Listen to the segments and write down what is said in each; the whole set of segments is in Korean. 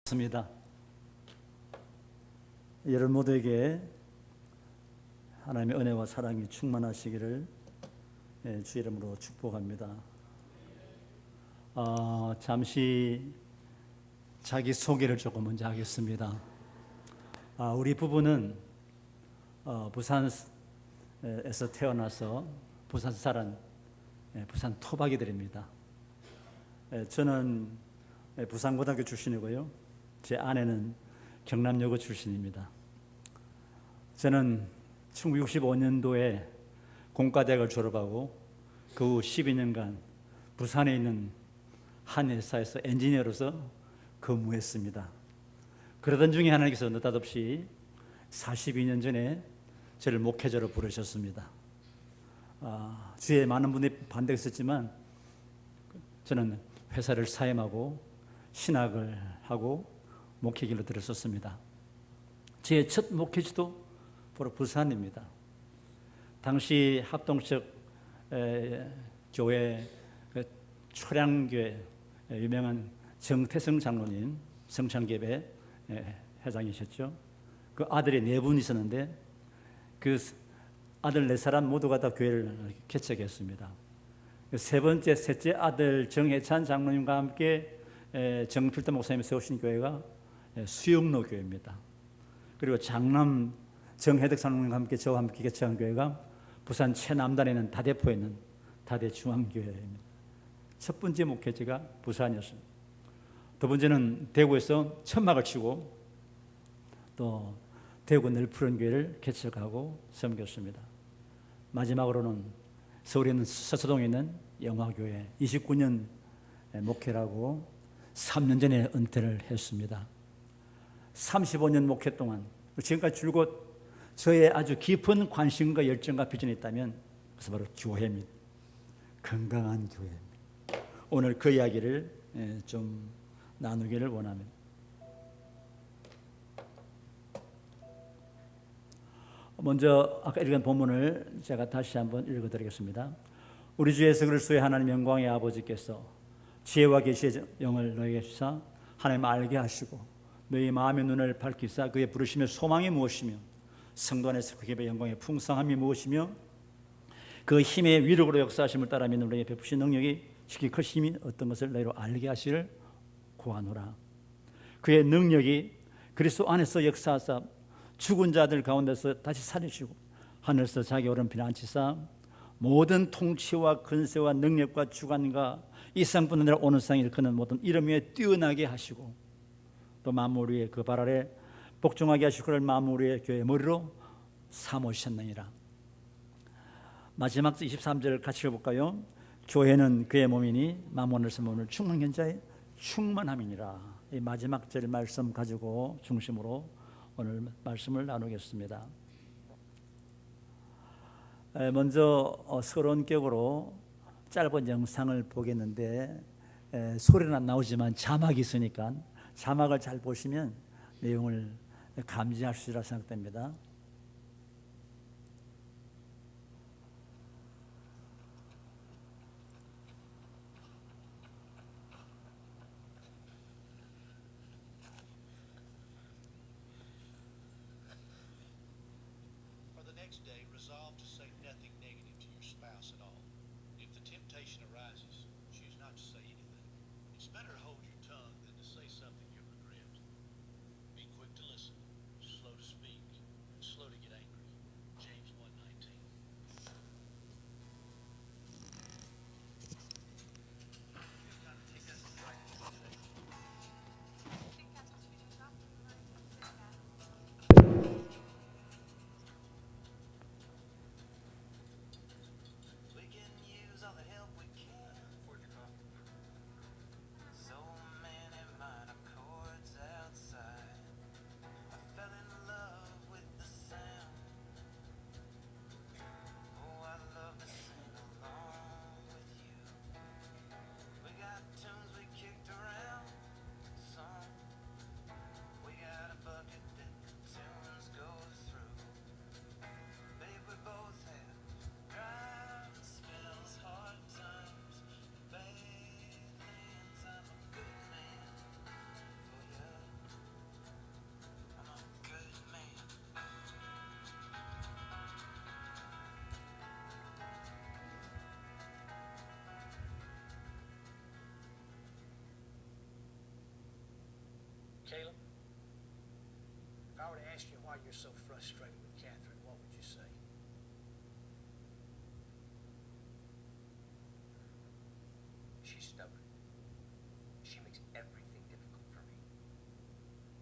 습니다. 여러분 모두에게 하나님의 은혜와 사랑이 충만하시기를 주 이름으로 축복합니다. 잠시 자기 소개를 조금 먼저 하겠습니다. 우리 부부는 부산에서 태어나서 부산 사람, 부산 토박이들입니다. 저는 부산고등학교 출신이고요. 제 아내는 경남여고 출신입니다. 저는 1965년도에 공과대학을 졸업하고 그 후 12년간 부산에 있는 한 회사에서 엔지니어로서 근무했습니다. 그러던 중에 하나님께서 느닷없이 42년 전에 저를 목회자로 부르셨습니다. 주위에 많은 분들이 반대했었지만 저는 회사를 사임하고 신학을 하고 목회길로 들었었습니다. 제 첫 목회지도 바로 부산입니다. 당시 합동적 교회 초량교회 유명한 정태성 장로님, 성찬교회 회장이셨죠. 그 아들이 4분 있었는데 그 아들 4사람 모두가 다 교회를 개척했습니다. 세 번째, 셋째 아들 정해찬 장로님과 함께 정필도 목사님이 세우신 교회가 수영로 교회입니다. 그리고 장남 정혜덕 장로님과 함께 저와 함께 개척한 교회가 부산 최남단에 있는 다대포에 있는 다대중앙교회입니다. 첫 번째 목회지가 부산이었습니다. 두 번째는 대구에서 천막을 치고 또 대구 널푸른 교회를 개척하고 섬겼습니다. 마지막으로는 서울에 있는 서초동에 있는 영화교회 29년 목회라고 3년 전에 은퇴를 했습니다. 35년 목회 동안 지금까지 줄곧 저의 아주 깊은 관심과 열정과 비전이 있다면 그것은 바로 교회입니다. 건강한 교회입니다. 오늘 그 이야기를 좀 나누기를 원합니다. 먼저 아까 읽은 본문을 제가 다시 한번 읽어드리겠습니다. 우리 주 예수 그리스도의 하나님 영광의 아버지께서 지혜와 계시의 영을 너희에게 주사 하나님 알게 하시고 너희 마음의 눈을 밝히사 그의 부르심의 소망이 무엇이며 성도 안에서 그의 영광의 풍성함이 무엇이며 그 힘의 위력으로 역사하심을 따라 믿는 우리에게 베푸신 능력이 지극히 크심이 어떤 것을 너희로 알게 하시를 구하노라. 그의 능력이 그리스도 안에서 역사하사 죽은 자들 가운데서 다시 살리시고 하늘에서 자기 오른편에 앉히사 모든 통치와 근세와 능력과 주관과 이 세상뿐 아니라 오는 세상에 일컫는 모든 이름 위에 뛰어나게 하시고 또 만물 위에 그 발 아래 복종하게 하시고 그를 만물 위에 교회의 머리로 삼으셨느니라. 마지막 23절 같이 읽어볼까요? 교회는 그의 몸이니 만물에서 몸을 충만한 자의 충만함이니라. 이 마지막 절 말씀 가지고 중심으로 오늘 말씀을 나누겠습니다. 먼저 서론격으로 짧은 영상을 보겠는데 소리는 안 나오지만 자막이 있으니까 자막을 잘 보시면 내용을 감지할 수 있으리라 생각됩니다. why you're so frustrated with Catherine, what would you say? She's stubborn. She makes everything difficult for me.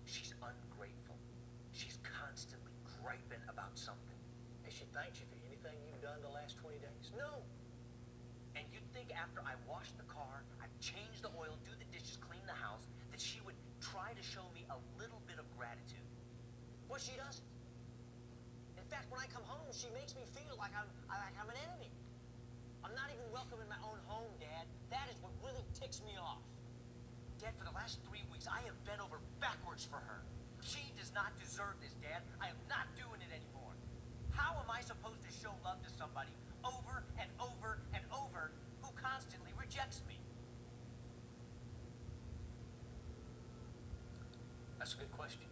She's ungrateful. She's constantly griping about something. Has she thanked you for anything you've done the last 20 days? No. And you'd think after I wash the car, I've changed the oil, do the dishes, clean the house, that she would try to show me a little bit of gratitude. Well, she doesn't. In fact, when I come home, she makes me feel like I'm an enemy. I'm not even welcome in my own home, Dad. That is what really ticks me off. Dad, for the last 3 weeks, I have bent over backwards for her. She does not deserve this, Dad. I am not doing it anymore. How am I supposed to show love to somebody over and over and over who constantly rejects me? That's a good question.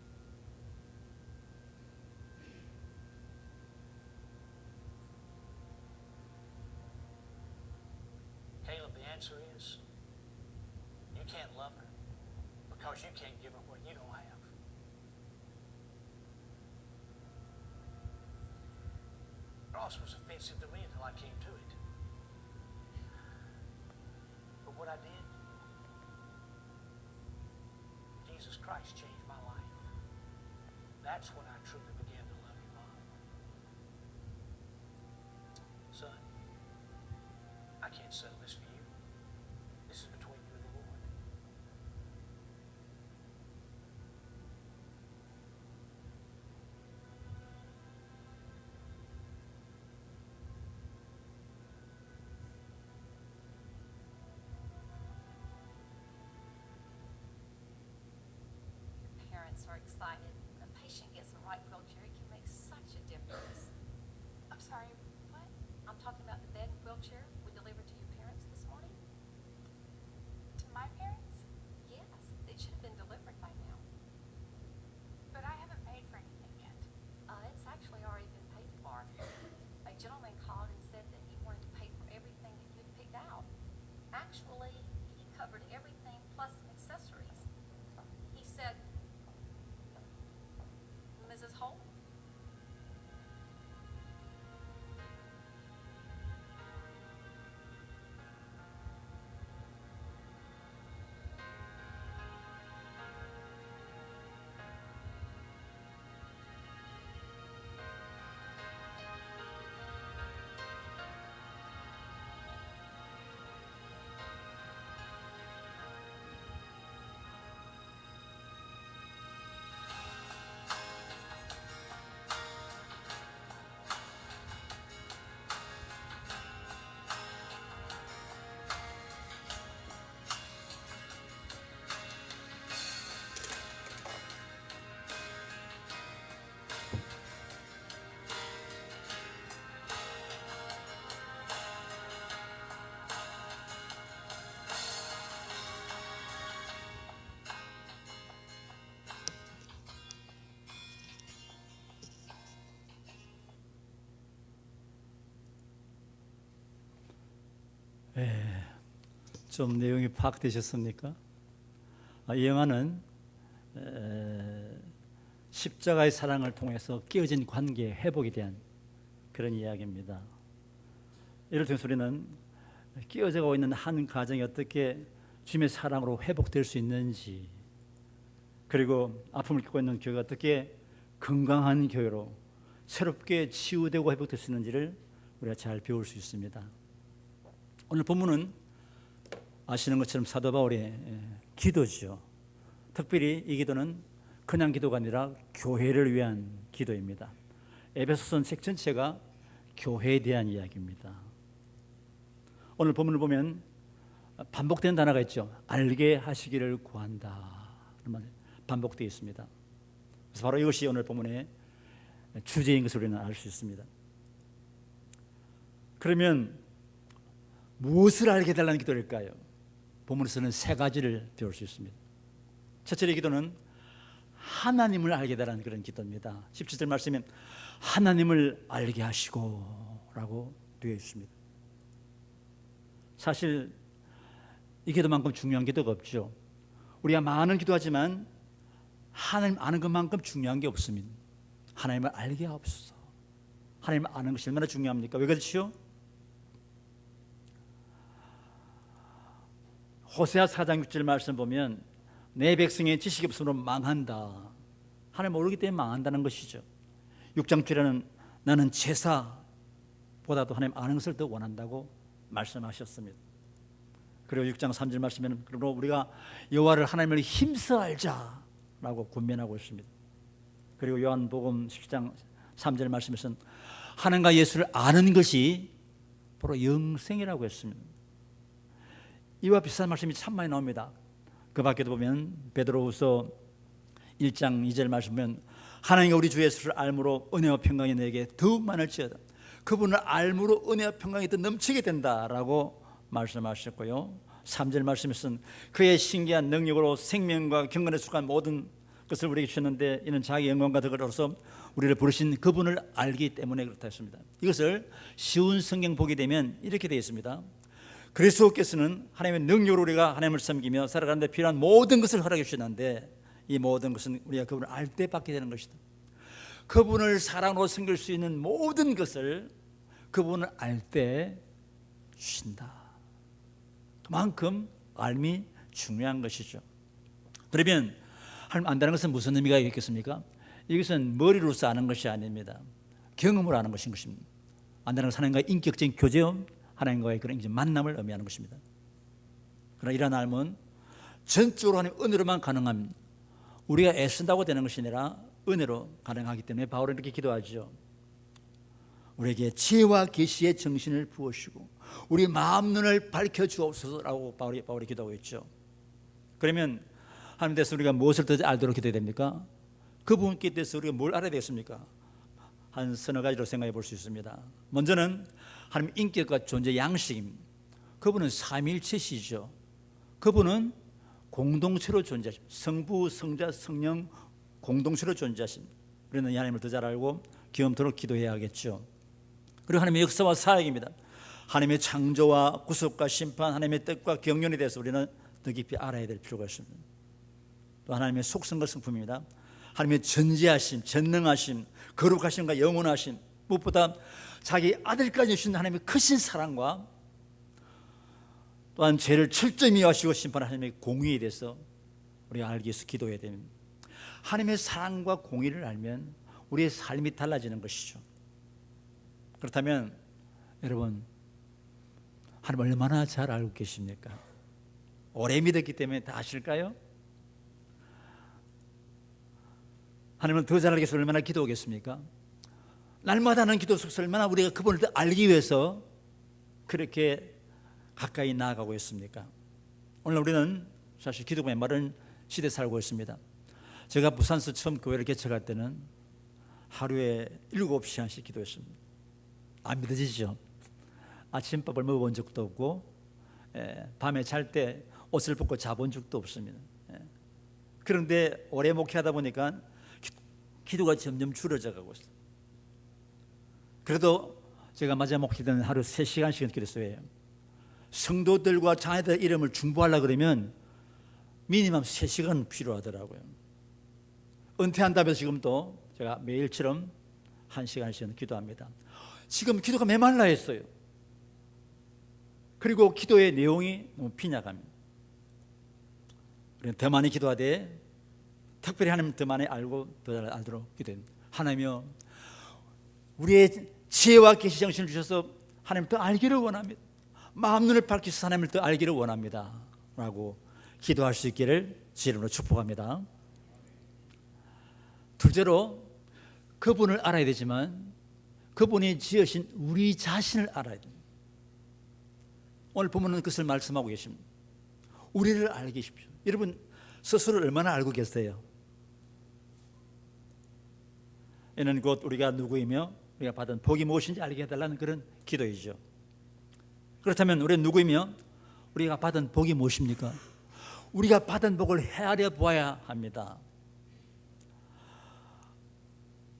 Caleb, the answer is you can't love her because you can't give her what you don't have. Cross was offensive to me until I came to it. But what I did, Jesus Christ changed my life. That's when I truly began to love you, Mom. Son, I can't settle this for you. This is between you and the Lord. Parents are excited. A patient gets a right wheelchair, it can make such a difference. I'm sorry, what? I'm talking about the bed and wheelchair we delivered to your parents this morning. To my parents? Yes, it should have been delivered by now. But I haven't paid for anything yet. It's actually already been paid for. A gentleman called and said that he wanted to pay for everything that you had picked out. Actually, he covered everything plus some accessories. He said, Mrs. Holt? 좀 내용이 파악되셨습니까? 이 영화는 십자가의 사랑을 통해서 깨어진 관계의 회복에 대한 그런 이야기입니다. 이를 통해서 우리는 깨어져 있는 한 가정이 어떻게 주님의 사랑으로 회복될 수 있는지, 그리고 아픔을 겪고 있는 교회가 어떻게 건강한 교회로 새롭게 치유되고 회복될 수 있는지를 우리가 잘 배울 수 있습니다. 오늘 본문은 아시는 것처럼 사도 바울의 기도죠. 특별히 이 기도는 그냥 기도가 아니라 교회를 위한 기도입니다. 에베소서 책 전체가 교회에 대한 이야기입니다. 오늘 본문을 보면 반복되는 단어가 있죠. 알게 하시기를 구한다. 반복되어 있습니다. 그래서 바로 이것이 오늘 본문의 주제인 것을 우리는 알 수 있습니다. 그러면 무엇을 알게 해달라는 기도일까요? 본문에서는 세 가지를 배울 수 있습니다. 첫째 기도는 하나님을 알게 해달라는 그런 기도입니다. 17절 말씀에 하나님을 알게 하시고 라고 되어 있습니다. 사실 이 기도만큼 중요한 기도가 없죠. 우리가 많은 기도하지만 하나님 아는 것만큼 중요한 게 없습니다. 하나님을 알게 하옵소서. 하나님을 아는 것이 얼마나 중요합니까? 왜 그렇지요? 호세아 4장 6절 말씀 보면 내 백성의 지식이 없으므로 망한다. 하나님 모르기 때문에 망한다는 것이죠. 6장 7절에는 나는 제사보다도 하나님 아는 것을 더 원한다고 말씀하셨습니다. 그리고 6장 3절 말씀에는 그러므로 우리가 여호와를 하나님을 힘써 알자라고 권면하고 있습니다. 그리고 요한복음 17장 3절 말씀에서는 하나님과 예수를 아는 것이 바로 영생이라고 했습니다. 이와 비슷한 말씀이 참 많이 나옵니다. 그 밖에도 보면 베드로후서 1장 2절 말씀 보면 하나님과 우리 주 예수를 알므로 은혜와 평강이 내게 더욱 많을지어다. 그분을 알므로 은혜와 평강이 더 넘치게 된다라고 말씀하셨고요. 3절 말씀에서는 그의 신기한 능력으로 생명과 경건에 속한 모든 것을 우리에게 주셨는데 이는 자기 영광과 덕으로서 우리를 부르신 그분을 알기 때문에 그렇다 했습니다. 이것을 쉬운 성경 보게 되면 이렇게 되어 있습니다. 그리스도께서는 하나님의 능력으로 우리가 하나님을 섬기며 살아가는데 필요한 모든 것을 허락해 주셨는데 이 모든 것은 우리가 그분을 알 때 받게 되는 것이다. 그분을 사랑으로 섬길 수 있는 모든 것을 그분을 알 때 주신다. 그만큼 알미 중요한 것이죠. 그러면 하나님 안다는 것은 무슨 의미가 있겠습니까? 이것은 머리로서 아는 것이 아닙니다. 경험으로 아는 것인 것입니다. 안다는 것은 하나님과의 인격적인 교제음, 하나님과의 그런 만남을 의미하는 것입니다. 그러나 이러한 알면 전적으로 하나님 은혜로만 가능합니다. 우리가 애쓴다고 되는 것이 아니라 은혜로 가능하기 때문에 바울은 이렇게 기도하죠. 우리에게 지혜와 계시의 정신을 부으시고 우리 마음 눈을 밝혀주옵소서라고 바울이 기도하고 있죠. 그러면 하나님 대해서 우리가 무엇을 더 알도록 기도해야 됩니까? 그분께 대해서 우리가 뭘 알아야 되겠습니까? 한 서너 가지로 생각해 볼 수 있습니다. 먼저는 하나님 인격과 존재 양식입니다. 그분은 삼위일체시죠. 그분은 공동체로 존재하십니다. 성부, 성자, 성령 공동체로 존재하십니다. 우리는 이 하나님을 더 잘 알고 경험토록 기도해야겠죠. 그리고 하나님의 역사와 사역입니다. 하나님의 창조와 구속과 심판, 하나님의 뜻과 경륜에 대해서 우리는 더 깊이 알아야 될 필요가 있습니다. 또 하나님의 속성과 성품입니다. 하나님의 전지하심, 전능하심, 거룩하심과 영원하심, 무엇보다 자기 아들까지 주신 하나님의 크신 사랑과 또한 죄를 철저히 미워하시고 심판하는 하나님의 공의에 대해서 우리가 알기 위해서 기도해야 됩니다. 하나님의 사랑과 공의를 알면 우리의 삶이 달라지는 것이죠. 그렇다면 여러분 하나님 얼마나 잘 알고 계십니까? 오래 믿었기 때문에 다 아실까요? 하나님은 더 잘 알기 위해서 얼마나 기도하겠습니까? 날마다 하는 기도 속에서 얼마나 우리가 그분을 더 알기 위해서 그렇게 가까이 나아가고 있습니까? 오늘 우리는 사실 기도가 마른 시대에 살고 있습니다. 제가 부산에서 처음 교회를 개척할 때는 하루에 7시간씩 기도했습니다. 안 믿어지죠? 아침밥을 먹어본 적도 없고 밤에 잘 때 옷을 벗고 자본 적도 없습니다. 그런데 오래 목회하다 보니까 기도가 점점 줄어져 가고 있어요. 그래도 제가 마지막 목회 때는 하루 3시간씩은 기도했어요. 성도들과 자녀들 이름을 중보하려고 그러면 미니멈 3시간 필요하더라고요. 은퇴한다고 해서 지금도 제가 매일처럼 1시간씩은 기도합니다. 지금 기도가 메말라 했어요. 그리고 기도의 내용이 너무 빈약합니다. 더 많이 기도하되 특별히 하나님 더 많이 알고 더 잘 알도록 기도합니다. 하나님이여 우리의 지혜와 계시 정신을 주셔서 하나님 더 알기를 원합니다. 마음 눈을 밝히셔서 하나님을 더 알기를 원합니다 라고 기도할 수 있기를 주 이름으로 축복합니다. 둘째로 그분을 알아야 되지만 그분이 지으신 우리 자신을 알아야 됩니다. 오늘 본문은 그것을 말씀하고 계십니다. 우리를 알게 계십시오. 여러분 스스로를 얼마나 알고 계세요? 이는 곧 우리가 누구이며 우리가 받은 복이 무엇인지 알게 해달라는 그런 기도이죠. 그렇다면 우리는 누구이며 우리가 받은 복이 무엇입니까? 우리가 받은 복을 헤아려 보아야 합니다.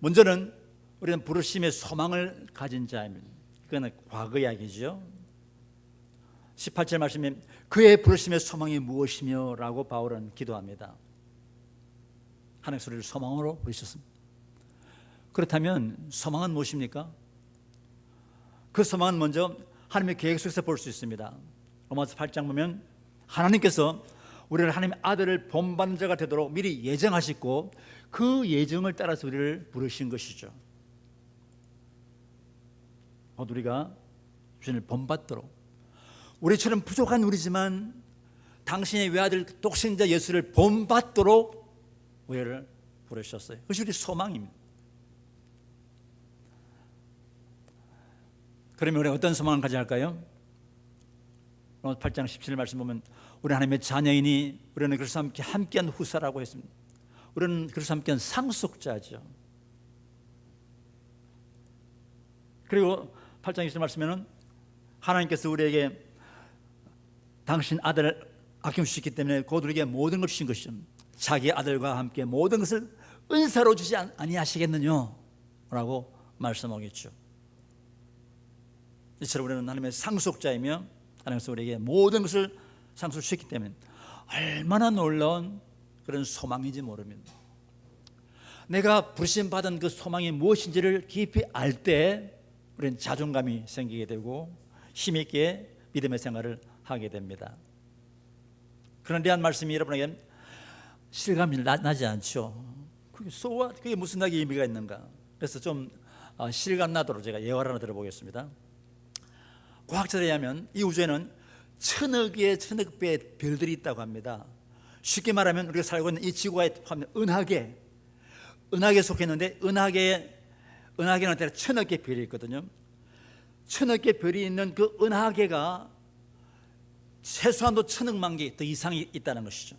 먼저는 우리는 부르심의 소망을 가진 자입니다. 그거는 과거 이야기죠. 18절 말씀에 그의 부르심의 소망이 무엇이며 라고 바울은 기도합니다. 하나님의 소리를 소망으로 부르셨습니다. 그렇다면 소망은 무엇입니까? 그 소망은 먼저 하나님의 계획 속에서 볼 수 있습니다. 로마서 8장 보면 하나님께서 우리를 하나님의 아들을 본받는 자가 되도록 미리 예정하시고 그 예정을 따라서 우리를 부르신 것이죠. 곧 우리가 주님을 본받도록, 우리처럼 부족한 우리지만 당신의 외아들 독생자 예수를 본받도록 우리를 부르셨어요. 그것이 우리 소망입니다. 그러면 우리가 어떤 소망을 가져야 할까요? 8장 17절 말씀 보면 우리 하나님의 자녀이니 우리는 그리스도와 함께한 후사라고 했습니다. 우리는 그리스도와 함께한 상속자죠. 그리고 8장 20절 말씀에는 하나님께서 우리에게 당신 아들을 아껴주셨기 때문에 곧 우리에게 모든 것을 주신 것이죠. 자기 아들과 함께 모든 것을 은사로 주지 아니하시겠느냐 라고 말씀하겠죠. 이처럼 우리는 하나님의 상속자이며 하나님께서 우리에게 모든 것을 상속 주셨기 때문에 얼마나 놀라운 그런 소망인지 모릅니다. 내가 부르심받은 그 소망이 무엇인지를 깊이 알 때 우리는 자존감이 생기게 되고 힘있게 믿음의 생활을 하게 됩니다. 그런 대한 말씀이 여러분에게 실감이 나지 않죠. 그게 무슨 의미가 있는가? 그래서 좀 실감 나도록 제가 예화를 하나 들어보겠습니다. 과학자들에 의하면 이 우주에는 천억 배의 별들이 있다고 합니다. 쉽게 말하면 우리가 살고 있는 이 지구가 포함된 은하계에 속해 있는데 은하계는 대략 천억 개의 별이 있거든요. 천억 개의 별이 있는 그 은하계가 최소한도 천억만 개 더 이상이 있다는 것이죠.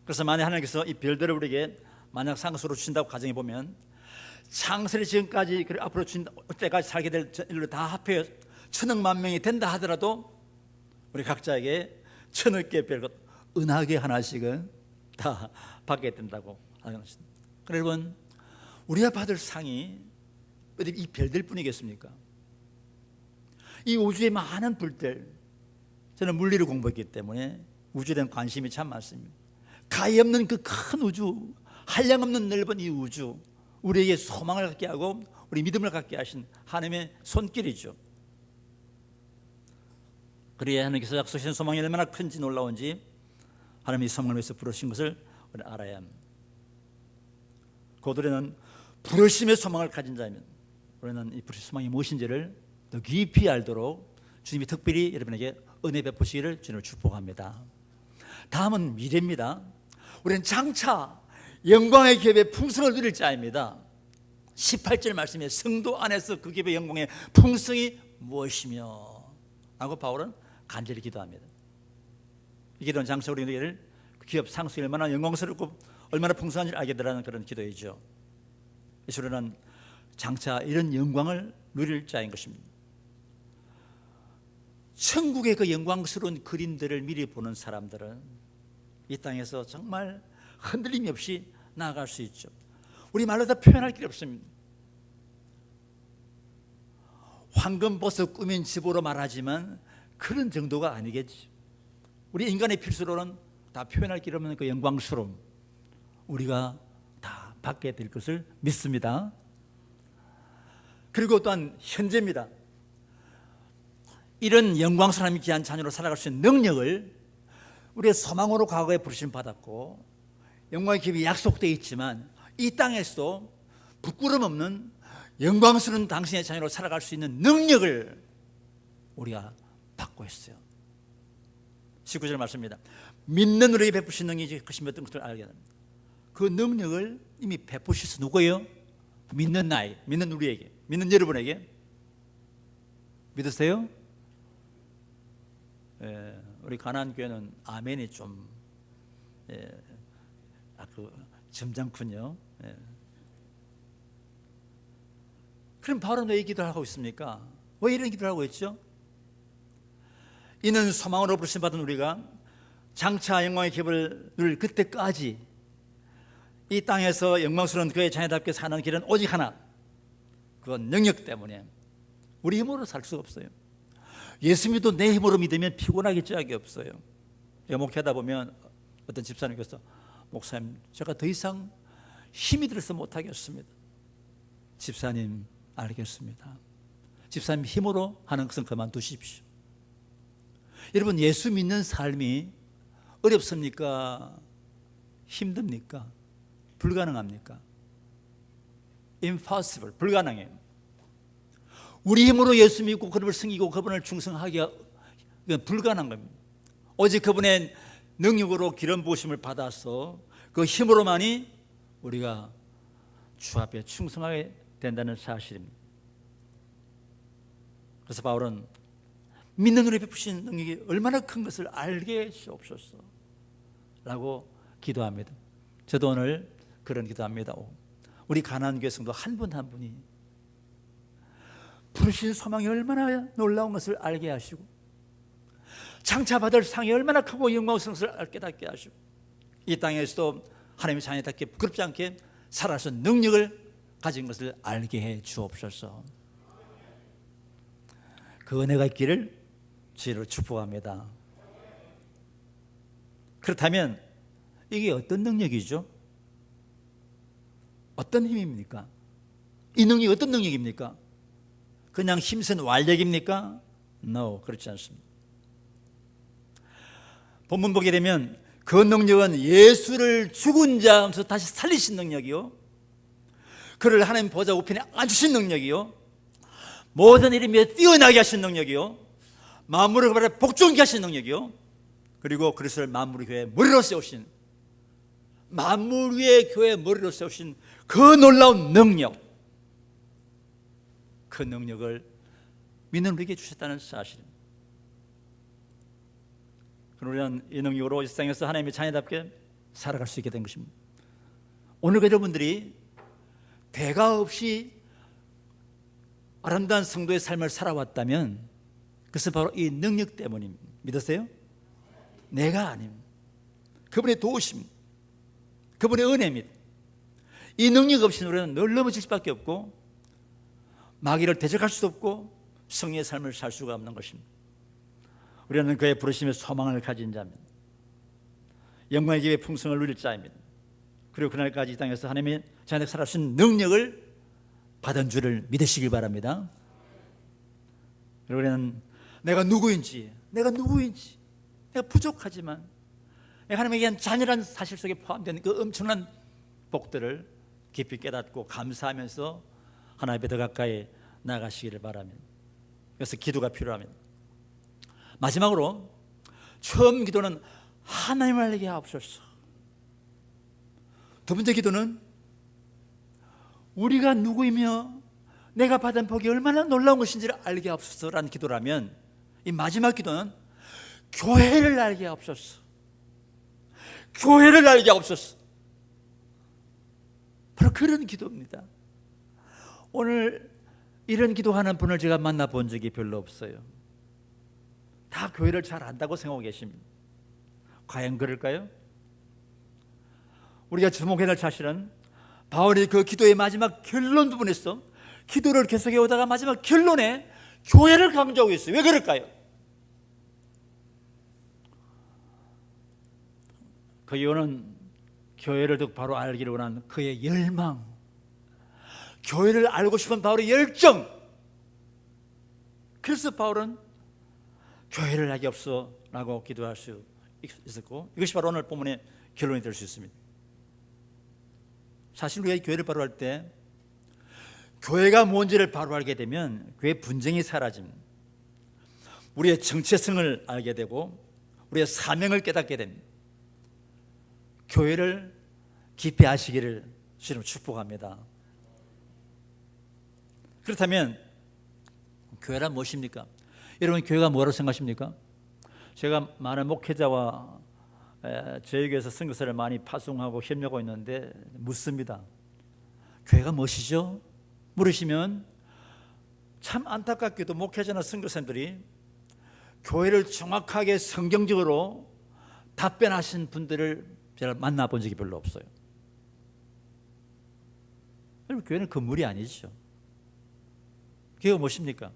그래서 만약 하나님께서 이 별들을 우리에게 만약 상속으로 주신다고 가정해 보면 창세기 지금까지 앞으로 주신 때까지 살게 될 인류 다 합해 천억만 명이 된다 하더라도 우리 각자에게 천억 개의 별 은하계 하나씩은 다 받게 된다고 하는 것입니다. 여러분, 우리가 받을 상이 이 별들 뿐이겠습니까? 이 우주의 많은 별들, 저는 물리를 공부했기 때문에 우주에 대한 관심이 참 많습니다. 가히 없는 그 큰 우주, 한량없는 넓은 이 우주, 우리에게 소망을 갖게 하고 우리 믿음을 갖게 하신 하나님의 손길이죠. 그래야 하나님께서 약속하신 소망이 얼마나 큰지 놀라운지 하나님이 소망을 위해서 부르신 것을 우리는 알아야 합니다. 곧 우리는 부르심의 소망을 가진 자면 우리는 이 부르심의 소망이 무엇인지를 더 깊이 알도록 주님이 특별히 여러분에게 은혜 베푸시기를 주님을 축복합니다. 다음은 미래입니다. 우리는 장차 영광의 기업의 풍성을 누릴 자입니다. 18절 말씀에 성도 안에서 그 기업의 영광의 풍성이 무엇이며 라고 바울은 간절히 기도합니다. 이 기도는 장차 우리에게 그 기업 상속이 얼마나 영광스럽고 얼마나 풍성한지를 알게 되라는 그런 기도이죠. 그래서 우리는 장차 이런 영광을 누릴 자인 것입니다. 천국의 그 영광스러운 그림들을 미리 보는 사람들은 이 땅에서 정말 흔들림이 없이 나아갈 수 있죠. 우리 말로 다 표현할 길이 없습니다. 황금보석 꾸민 집으로 말하지만 그런 정도가 아니겠지. 우리 인간의 필수로는 다 표현할 길이 없는 그 영광스러움 우리가 다 받게 될 것을 믿습니다. 그리고 또한 현재입니다. 이런 영광스러움이 귀한 자녀로 살아갈 수 있는 능력을 우리의 소망으로 과거에 부르심 받았고 영광의 기업이 약속되어 있지만 이 땅에서도 부끄럼 없는 영광스러운 당신의 자녀로 살아갈 수 있는 능력을 우리가 받고 있어요. 19절 말씀입니다. 믿는 우리에게 베푸신 능력이 크신 어떤 것을 알게 됩니다. 그 능력을 이미 베푸셔서 누구예요? 믿는 나에게, 믿는 우리에게, 믿는 여러분에게. 믿으세요? 우리 가나안교회는 아멘이 좀 점잖군요. 그럼 바울은 왜 이 기도를 하고 있습니까? 왜 이런 기도를 하고 있죠? 이는 소망으로 부르심 받은 우리가 장차 영광의 기업을 누릴 그때까지 이 땅에서 영광스러운 그의 자녀답게 사는 길은 오직 하나, 그건 능력 때문에. 우리 힘으로 살 수가 없어요. 예수 믿도 내 힘으로 믿으면 피곤하기 짝이 없어요. 제가 목회하다 보면 어떤 집사님께서 목사님, 제가 더 이상 힘이 들어서 못하겠습니다. 집사님, 알겠습니다. 집사님 힘으로 하는 것은 그만두십시오. 여러분, 예수 믿는 삶이 어렵습니까? 힘듭니까? 불가능합니까? Impossible, 불가능해요. 우리 힘으로 예수 믿고 그분을 섬기고 그분을 충성하기가 불가능한 겁니다. 오직 그분의 능력으로 기름 부으심을 받아서 그 힘으로만이 우리가 주 앞에 충성하게 된다는 사실입니다. 그래서 바울은 믿는 우리 베푸신 능력이 얼마나 큰 것을 알게 하시옵소서 라고 기도합니다. 저도 오늘 그런 기도합니다. 우리 가나안 교회 성도 한 분 한 분이 부르신 소망이 얼마나 놀라운 것을 알게 하시고 장차 받을 상이 얼마나 크고 영광스러운 것을 깨닫게 하시고 이 땅에서도 하나님의 자녀답게 부끄럽지 않게 살아서 능력을 가진 것을 알게 해 주옵소서. 그 은혜가 있기를 주로 축복합니다. 그렇다면 이게 어떤 능력이죠? 어떤 힘입니까? 이 능력이 어떤 능력입니까? 그냥 힘센 완력입니까? No, 그렇지 않습니다. 본문 보게 되면 그 능력은 예수를 죽은 자에서 다시 살리신 능력이요, 그를 하나님 보좌 우편에 앉으신 능력이요, 모든 일에 뛰어나게 하신 능력이요, 만물을 그발에 복종케 하신 능력이요, 그리고 그리스도를 만물의 교회의 머리로 세우신, 만물 위의 교회의 머리로 세우신 그 놀라운 능력, 그 능력을 믿는 우리에게 주셨다는 사실입니다. 우리는 이 능력으로 이 세상에서 하나님의 자녀답게 살아갈 수 있게 된 것입니다. 오늘 여러분들이 대가 없이 아름다운 성도의 삶을 살아왔다면 그것은 바로 이 능력 때문입니다. 믿으세요? 내가 아닙니다. 그분의 도우심, 그분의 은혜입니다. 이 능력 없이는 우리는 늘 넘어질 수밖에 없고 마귀를 대적할 수도 없고 성령의 삶을 살 수가 없는 것입니다. 우리는 그의 부르심에 소망을 가진 자입니다. 영광의 기회의 풍성을 누릴 자입니다. 그리고 그날까지 이 땅에서 하나님의 자녀들 살아갈 수 있는 능력을 받은 줄을 믿으시길 바랍니다. 우리는 내가 누구인지 내가 부족하지만 내가 하나님에게 대한 자녀라는 사실 속에 포함된 그 엄청난 복들을 깊이 깨닫고 감사하면서 하나님 앞에 더 가까이 나가시기를 바랍니다. 그래서 기도가 필요합니다. 마지막으로 처음 기도는 하나님을 알게 하옵소서. 두 번째 기도는 우리가 누구이며 내가 받은 복이 얼마나 놀라운 것인지를 알게 하옵소서라는 기도라면, 이 마지막 기도는 교회를 알게 하옵소서. 교회를 알게 하옵소서. 바로 그런 기도입니다. 오늘 이런 기도하는 분을 제가 만나본 적이 별로 없어요. 다 교회를 잘 안다고 생각하고 계십니다. 과연 그럴까요? 우리가 주목해야 할 사실은 바울이 그 기도의 마지막 결론 부분에서 기도를 계속해 오다가 마지막 결론에 교회를 강조하고 있어요. 왜 그럴까요? 그 이유는 교회를 더 바로 알기를 원하는 그의 열망, 교회를 알고 싶은 바울의 열정. 그래서 바울은 교회를 알게 없어라고 기도할 수 있었고, 이것이 바로 오늘 본문의 결론이 될 수 있습니다. 사실 우리가 교회를 바로 할 때 교회가 뭔지를 바로 알게 되면 교회 분쟁이 사라집니다. 우리의 정체성을 알게 되고 우리의 사명을 깨닫게 됩니다. 교회를 깊이 아시기를 주님 축복합니다. 그렇다면 교회란 무엇입니까? 여러분, 교회가 뭐라고 생각하십니까? 제가 많은 목회자와 저희 교회에서 선교사를 많이 파송하고 협력하고 있는데 묻습니다. 교회가 무엇이죠? 물으시면 참 안타깝게도 목회자나 선교사님들이 교회를 정확하게 성경적으로 답변하신 분들을 제가 만나본 적이 별로 없어요. 여러분, 교회는 건물이 아니죠. 교회가 무엇입니까?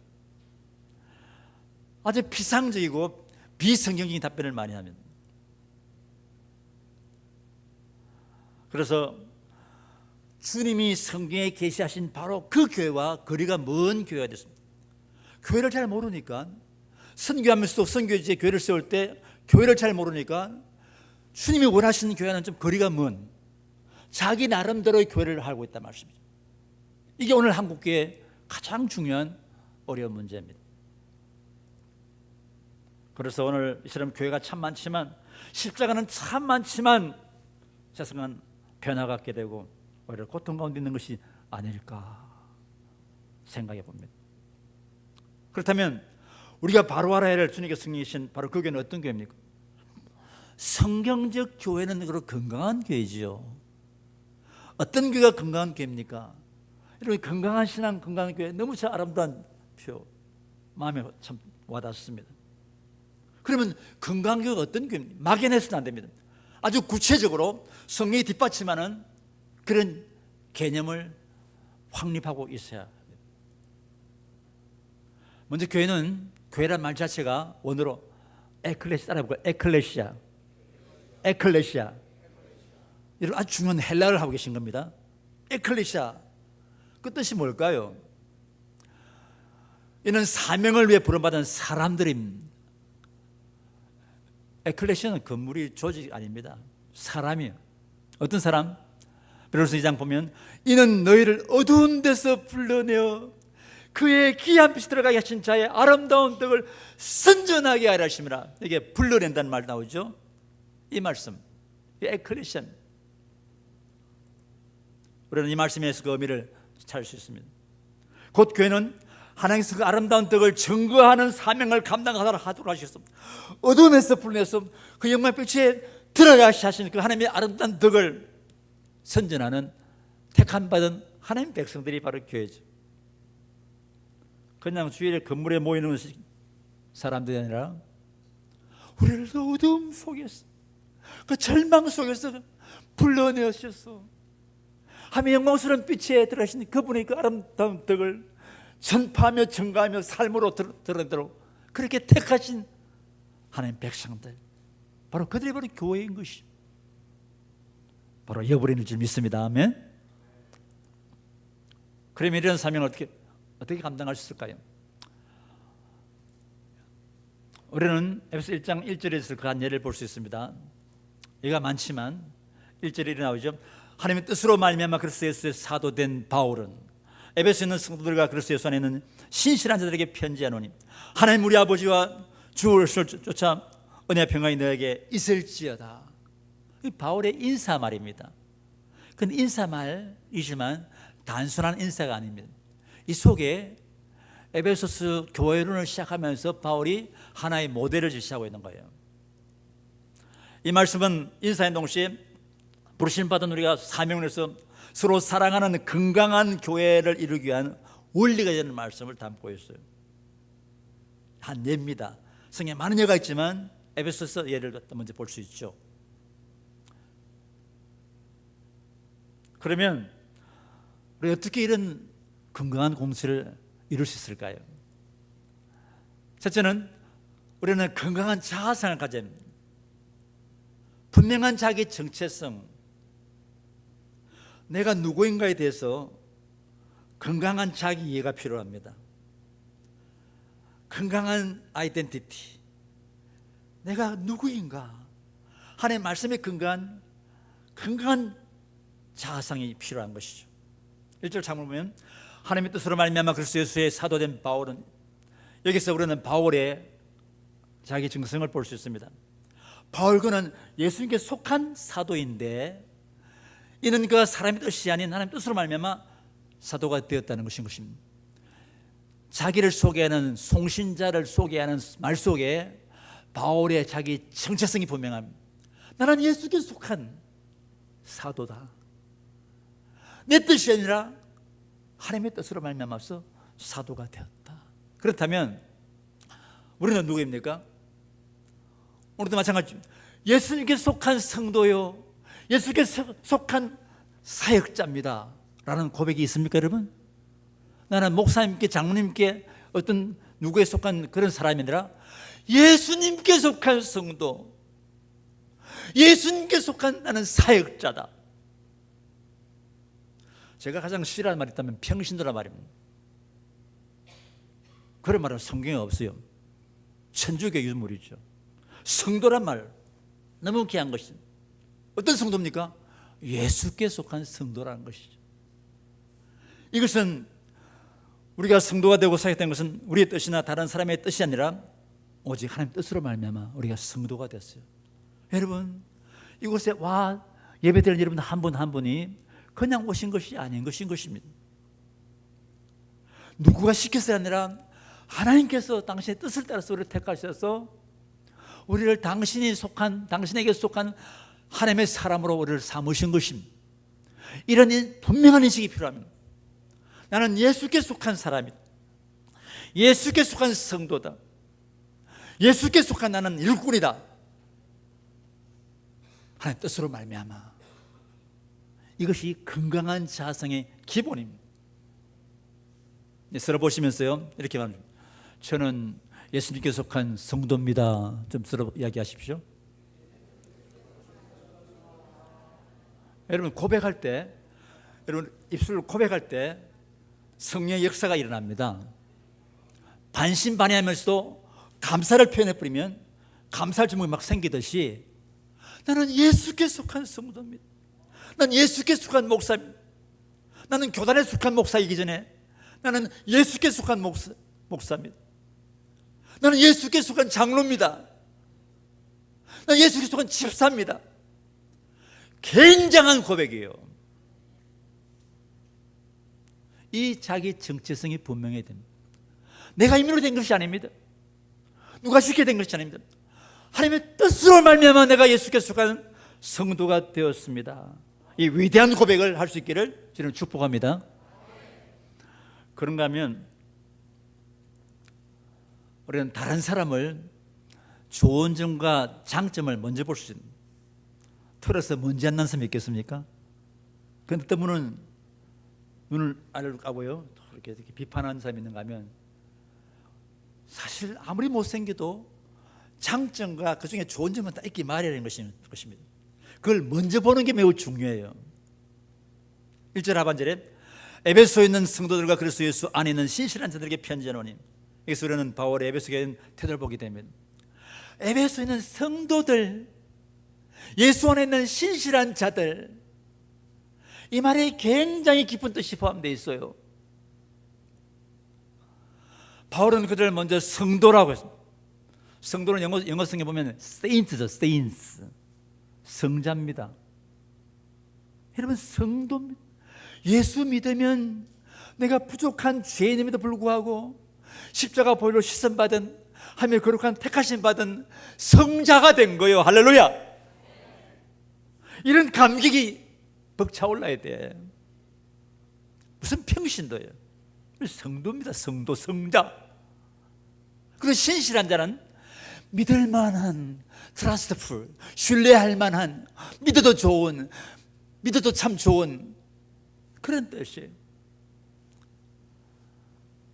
아주 피상적이고 비성경적인 답변을 많이 합니다. 그래서 주님이 성경에 계시하신 바로 그 교회와 거리가 먼 교회가 됐습니다. 교회를 잘 모르니까, 선교하면서도 선교지에 교회를 세울 때 교회를 잘 모르니까 주님이 원하시는 교회는 좀 거리가 먼 자기 나름대로의 교회를 하고 있단 말씀이죠. 이게 오늘 한국교회의 가장 중요한 어려운 문제입니다. 그래서 오늘 이처럼 교회가 참 많지만, 십자가는 참 많지만 세상은 변화가 없게 되고 오히려 고통 가운데 있는 것이 아닐까 생각해 봅니다. 그렇다면 우리가 바로 알아야 할 주님께 승리하신 바로 그 교회는 어떤 교회입니까? 성경적 교회는 그런 건강한 교회지요. 어떤 교회가 건강한 교회입니까? 이런 건강한 신앙, 건강한 교회, 너무 참 아름다운 표, 마음에 참 와닿습니다. 그러면 건강한 교회가 어떤 교회입니까? 막연해서는 안 됩니다. 아주 구체적으로 성경이 뒷받침하는 그런 개념을 확립하고 있어야 합니다. 먼저 교회란 말 자체가 원어로 에클레시아, 따라해볼까요? 에클레시아. 이런 아주 중요한 헬라어를 하고 계신 겁니다. 에클레시아, 그 뜻이 뭘까요? 이는 사명을 위해 부름받은 사람들입니다. 에클레시아는 건물이 조직 아닙니다. 사람이에요. 어떤 사람? 베드로서 2장 보면 이는 너희를 어두운 데서 불러내어 그의 귀한 빛이 들어가게 하신 자의 아름다운 덕을 선전하게 하려 하심이라. 이게 불러낸다는 말 나오죠. 이 말씀, 이 에클레시아입니다. 우리는 이 말씀에서 그 의미를 찾을 수 있습니다. 곧 교회는 하나님께서 그 아름다운 덕을 증거하는 사명을 감당하도록 하셨습니다. 어둠에서 불러내서 그 영광의 빛에 들어가시 하신 그 하나님의 아름다운 덕을 선전하는 택함받은 하나님 백성들이 바로 교회죠. 그냥 주일에 건물에 모이는 사람들이 아니라 우리를 어둠 속에서, 그 절망 속에서 불러내셨어. 하나님의 영광스러운 빛에 들어가신 그분의 그 아름다운 덕을 전파하며 증가하며 삶으로 드러내도록 그렇게 택하신 하나님 백성들, 바로 그들이 바로 교회인 것이 바로 여부리는 줄 믿습니다. 아멘. 그러면 이런 사명을 어떻게 감당할 수 있을까요? 우리는 에베소 1장 1절에서 그한 예를 볼 수 있습니다. 얘가 많지만 1절에 이렇게 나오죠. 하나님의 뜻으로 말미암아 그리스도 예수의 사도된 바울은 에베소에 있는 성도들과 그리스도 예수 안에 있는 신실한 자들에게 편지하노니 하나님 우리 아버지와 주 예수를 쫓아 은혜와 평강이 너에게 있을지어다. 바울의 인사말입니다. 그건 인사말이지만 단순한 인사가 아닙니다. 이 속에 에베소스 교회론을 시작하면서 바울이 하나의 모델을 제시하고 있는 거예요. 이 말씀은 인사인 동시에 부르심받은 우리가 사명을 해서 서로 사랑하는 건강한 교회를 이루기 위한 원리가 되는 말씀을 담고 있어요. 한 예입니다. 성경에 많은 예가 있지만 에베소서 예를 먼저 볼 수 있죠. 그러면 우리 어떻게 이런 건강한 공동체를 이룰 수 있을까요? 첫째는 우리는 건강한 자아상을 가져야 합니다. 분명한 자기 정체성, 내가 누구인가에 대해서 건강한 자기 이해가 필요합니다. 건강한 아이덴티티, 내가 누구인가, 하나님의 말씀에 건강한 자아상이 필요한 것이죠. 1절 장을 보면 하나님의 뜻으로 말미암아 그리스도 예수의 사도된 바울은, 여기서 우리는 바울의 자기 정성을 볼 수 있습니다. 바울 그는 예수님께 속한 사도인데 이는 그가 사람의 뜻이 아닌 하나님의 뜻으로 말미암아 사도가 되었다는 것입니다. 자기를 소개하는 송신자를 소개하는 말 속에 바울의 자기 정체성이 분명합니다. 나는 예수께 속한 사도다. 내 뜻이 아니라 하나님의 뜻으로 말미암아서 사도가 되었다. 그렇다면 우리는 누구입니까? 우리도 마찬가지입니다. 예수님께 속한 성도요, 예수님께 속한 사역자입니다 라는 고백이 있습니까 여러분? 나는 목사님께, 장로님께, 어떤 누구에 속한 그런 사람이 아니라 예수님께 속한 성도, 예수님께 속한 나는 사역자다. 제가 가장 싫어하는 말이 있다면 평신도란 말입니다. 그런 말은 성경에 없어요. 천주교 유물이죠. 성도란 말 너무 귀한 것입니다. 어떤 성도입니까? 예수께 속한 성도라는 것이죠. 이것은 우리가 성도가 되고 사역된 것은 우리의 뜻이나 다른 사람의 뜻이 아니라 오직 하나님 뜻으로 말미암아 우리가 성도가 됐어요. 여러분, 이곳에 와 예배드리는 여러분 한 분 한 분이 그냥 오신 것이 아닌 것인 것입니다. 누구가 시켜서가 아니라 하나님께서 당신의 뜻을 따라서 우리를 택하셔서 우리를 당신에게 속한 하나님의 사람으로 우리를 삼으신 것입니다. 이런 분명한 인식이 필요합니다. 나는 예수께 속한 사람이다. 예수께 속한 성도다. 예수께 속한 나는 일꾼이다. 하나님 뜻으로 말미암아. 이것이 건강한 자성의 기본입니다. 서로 보시면서요, 이렇게 말합니다. 저는 예수님께 속한 성도입니다. 좀 서로 이야기하십시오. 여러분 고백할 때, 여러분 입술로 고백할 때 성령의 역사가 일어납니다. 반신반의하면서도 감사를 표현해 버리면 감사할 제목이 막 생기듯이 나는 예수께 속한 성도입니다. 나는 예수께 속한 목사입니다. 나는 교단에 속한 목사이기 전에 나는 예수께 속한 목사입니다. 나는 예수께 속한 장로입니다. 나는 예수께 속한 집사입니다. 굉장한 고백이에요. 이 자기 정체성이 분명해야 됩니다. 내가 임의로 된 것이 아닙니다. 누가 쉽게 된 것이 아닙니다. 하나님의 뜻으로 말미암아 내가 예수께 속한 성도가 되었습니다. 이 위대한 고백을 할 수 있기를 저는 축복합니다. 그런가 하면 우리는 다른 사람을 좋은 점과 장점을 먼저 볼 수 있습니다. 틀어서 먼지 안 나는 사람이 있겠습니까? 그런데 또 눈을 알을 까고요 이렇게 비판하는 사람이 있는가 하면 사실 아무리 못생겨도 장점과 그 중에 좋은 점은 다 있기 마련인 것입니다. 그걸 먼저 보는 게 매우 중요해요. 1절 하반절에 에베소에 있는 성도들과 그리스도 예수 안에 있는 신실한 자들에게 편지하노니, 여기서 우리는 바울의 에베소에 있는 태도를 보게 됩니다. 에베소에 있는 성도들, 예수 안에 있는 신실한 자들, 이 말에 굉장히 깊은 뜻이 포함되어 있어요. 바울은 그들을 먼저 성도라고 했습니다. 성도는 영어 성경에 보면 saints죠, saints. 성자입니다. 여러분, 성도입니다. 예수 믿으면 내가 부족한 죄인임에도 불구하고 십자가 보혈로 시선받은 하며 거룩한 택하심 받은 성자가 된 거예요. 할렐루야. 이런 감격이 벅차올라야 돼. 무슨 평신도예요. 성도입니다. 성도, 성자. 그리고 신실한 자는 믿을 만한, trustful, 신뢰할 만한, 믿어도 좋은, 믿어도 참 좋은 그런 뜻이에요.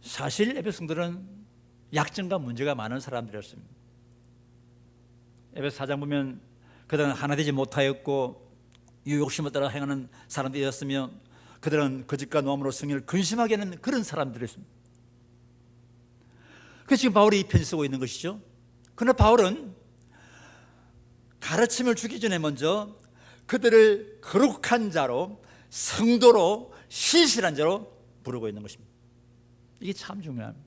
사실 에베소 성도들은 약점과 문제가 많은 사람들이었습니다. 에베소 4장 보면 그들은 하나 되지 못하였고 유욕심을 따라 행하는 사람들이었으며 그들은 거짓과 노함으로 성령을 근심하게 하는 그런 사람들이었습니다. 그래서 지금 바울이 이 편지 쓰고 있는 것이죠. 그러나 바울은 가르침을 주기 전에 먼저 그들을 거룩한 자로, 성도로, 신실한 자로 부르고 있는 것입니다. 이게 참 중요합니다.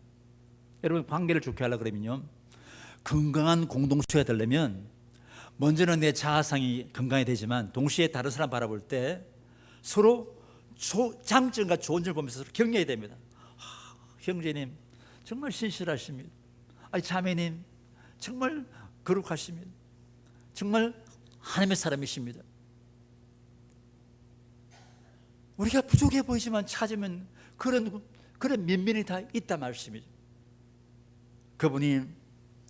여러분, 관계를 좋게 하려고 그러면요, 건강한 공동체가 되려면 먼저는 내 자아상이 건강해야 되지만 동시에 다른 사람 바라볼 때 서로 장점과 좋은 점을 보면서 서로 격려해야 됩니다. 형제님 정말 신실하십니다. 자매님 정말 거룩하십니다. 정말 하나님의 사람이십니다. 우리가 부족해 보이지만 찾으면 그런 면면이 다 있다 말씀이죠. 그분이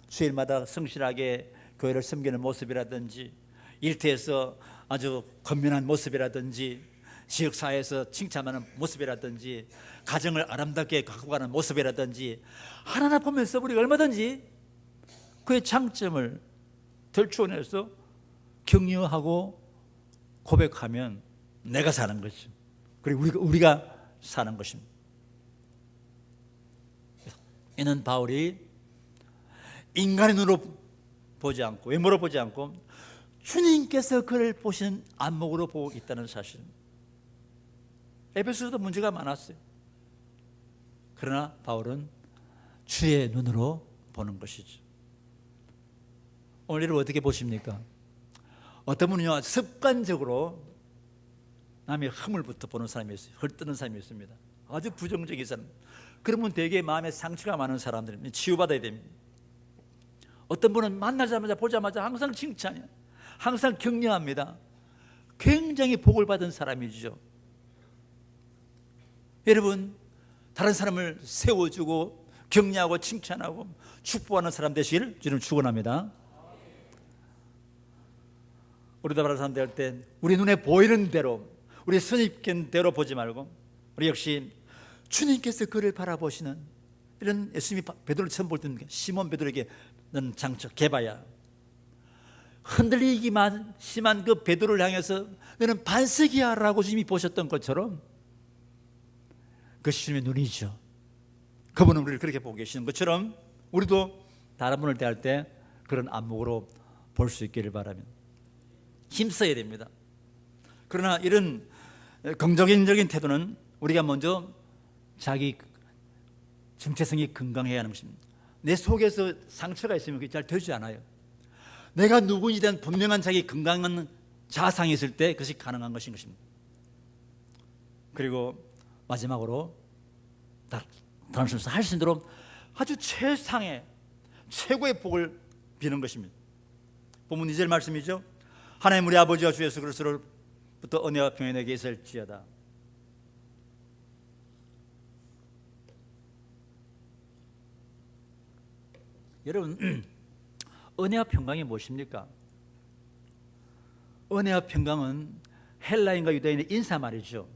주일마다 성실하게 교회를 섬기는 모습이라든지, 일터에서 아주 건면한 모습이라든지, 지역사회에서 칭찬하는 모습이라든지, 가정을 아름답게 갖고 가는 모습이라든지, 하나하나 보면서 우리가 얼마든지 그의 장점을 들추어내서 격려하고 고백하면 내가 사는 거죠. 그리고 우리가 사는 것입니다. 이는 바울이 인간의 눈으로 보지 않고 외모로 보지 않고 주님께서 그를 보시는 안목으로 보고 있다는 사실입니다. 에베소서도 문제가 많았어요. 그러나 바울은 주의 눈으로 보는 것이죠. 오늘 이를 어떻게 보십니까? 어떤 분은요 습관적으로 남의 허물부터 보는 사람이 있어요. 헐뜯는 사람이 있습니다. 아주 부정적인 사람. 그러면 되게 마음에 상처가 많은 사람들입니다. 치유받아야 됩니다. 어떤 분은 만나자마자 보자마자 항상 칭찬이에요. 항상 격려합니다. 굉장히 복을 받은 사람이죠. 여러분, 다른 사람을 세워주고 격려하고 칭찬하고 축복하는 사람 되시기를 주님 축원합니다. 우리도 다른 사람 될 때 우리 눈에 보이는 대로, 우리 선입견 대로 보지 말고 우리 역시 주님께서 그를 바라보시는 이런 예수님이 베드로를 처음 볼 때 시몬 베드로에게 넌 장차 개바야, 흔들리기만 심한 그 베드로를 향해서 너는 반석이야 라고 주님이 보셨던 것처럼 그것이 주님의 눈이죠. 그분은 우리를 그렇게 보고 계시는 것처럼 우리도 다른 분을 대할 때 그런 안목으로 볼 수 있기를 바랍니다. 힘써야 됩니다. 그러나 이런 긍정적인 태도는 우리가 먼저 자기 정체성이 건강해야 하는 것입니다. 내 속에서 상처가 있으면 그게 잘 되지 않아요. 내가 누구에 대한 분명한 자기 건강한 자상이 있을 때 그것이 가능한 것인 것입니다. 그리고 마지막으로 다른 순서 할 수 있도록 아주 최상의 최고의 복을 비는 것입니다. 본문 2절 말씀이죠. 하나님 우리 아버지와 주 예수 그리스도로부터 은혜와 평안이 내게 있을지어다. 여러분, 은혜와 평강이 무엇입니까? 은혜와 평강은 헬라인과 유다인의 인사말이죠.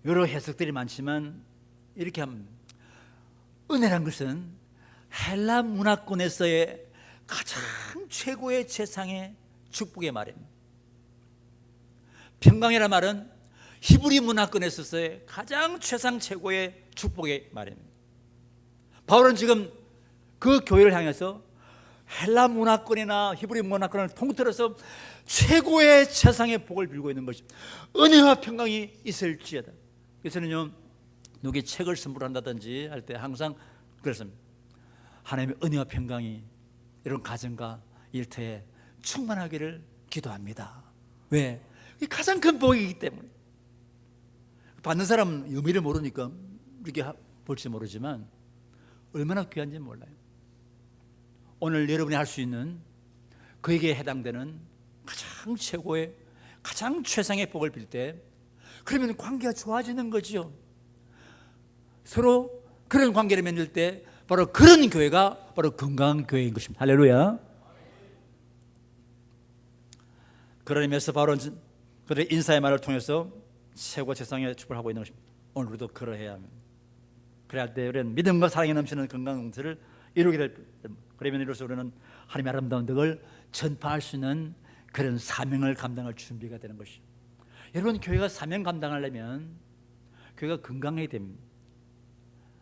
여러 해석들이 많지만 이렇게 하면 은혜란 것은 헬라 문화권에서의 가장 최고의 최상의 축복의 말입니다. 평강이라는 말은 히브리 문화권에 있어서의 가장 최상 최고의 축복의 말입니다. 바울은 지금 그 교회를 향해서 헬라 문화권이나 히브리 문화권을 통틀어서 최고의 최상의 복을 빌고 있는 것입니다. 은혜와 평강이 있을지어다. 그래서는요, 누구에게 책을 선물한다든지 할 때 항상 그렇습니다. 하나님의 은혜와 평강이 이런 가정과 일터에 충만하기를 기도합니다. 왜? 이게 가장 큰 복이기 때문에. 받는 사람은 의미를 모르니까 이렇게 볼지 모르지만 얼마나 귀한지 몰라요. 오늘 여러분이 할 수 있는 그에게 해당되는 가장 최고의 가장 최상의 복을 빌 때 그러면 관계가 좋아지는 거죠. 서로 그런 관계를 맺을 때 바로 그런 교회가 바로 건강한 교회인 것입니다. 할렐루야. 그런 의미에서 바울은 그들의 인사의 말을 통해서 최고 최상의 축복을 하고 있는 것입니다. 오늘 우리도 그러해야 합니다. 그래야 할 때 우리는 믿음과 사랑이 넘치는 건강한 공세를 이루게 될 겁니다. 그러면 이로써 우리는 하나님의 아름다운 덕을 전파할 수 있는 그런 사명을 감당할 준비가 되는 것이죠. 여러분, 교회가 사명 감당하려면 교회가 건강해야 됩니다.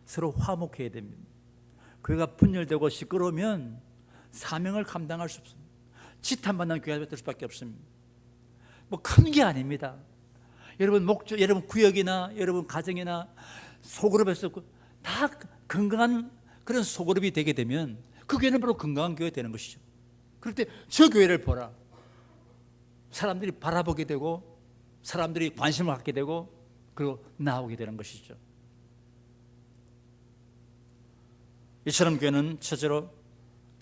서로 화목해야 됩니다. 교회가 분열되고 시끄러우면 사명을 감당할 수 없습니다. 지탄받는 교회가 될 수밖에 없습니다. 뭐 큰 게 아닙니다. 여러분 목적, 여러분 구역이나 여러분 가정이나 소그룹에서 다 건강한 그런 소그룹이 되게 되면 그 교회는 바로 건강한 교회가 되는 것이죠. 그럴 때 저 교회를 보라. 사람들이 바라보게 되고 사람들이 관심을 갖게 되고 그리고 나오게 되는 것이죠. 이처럼 교회는 첫째로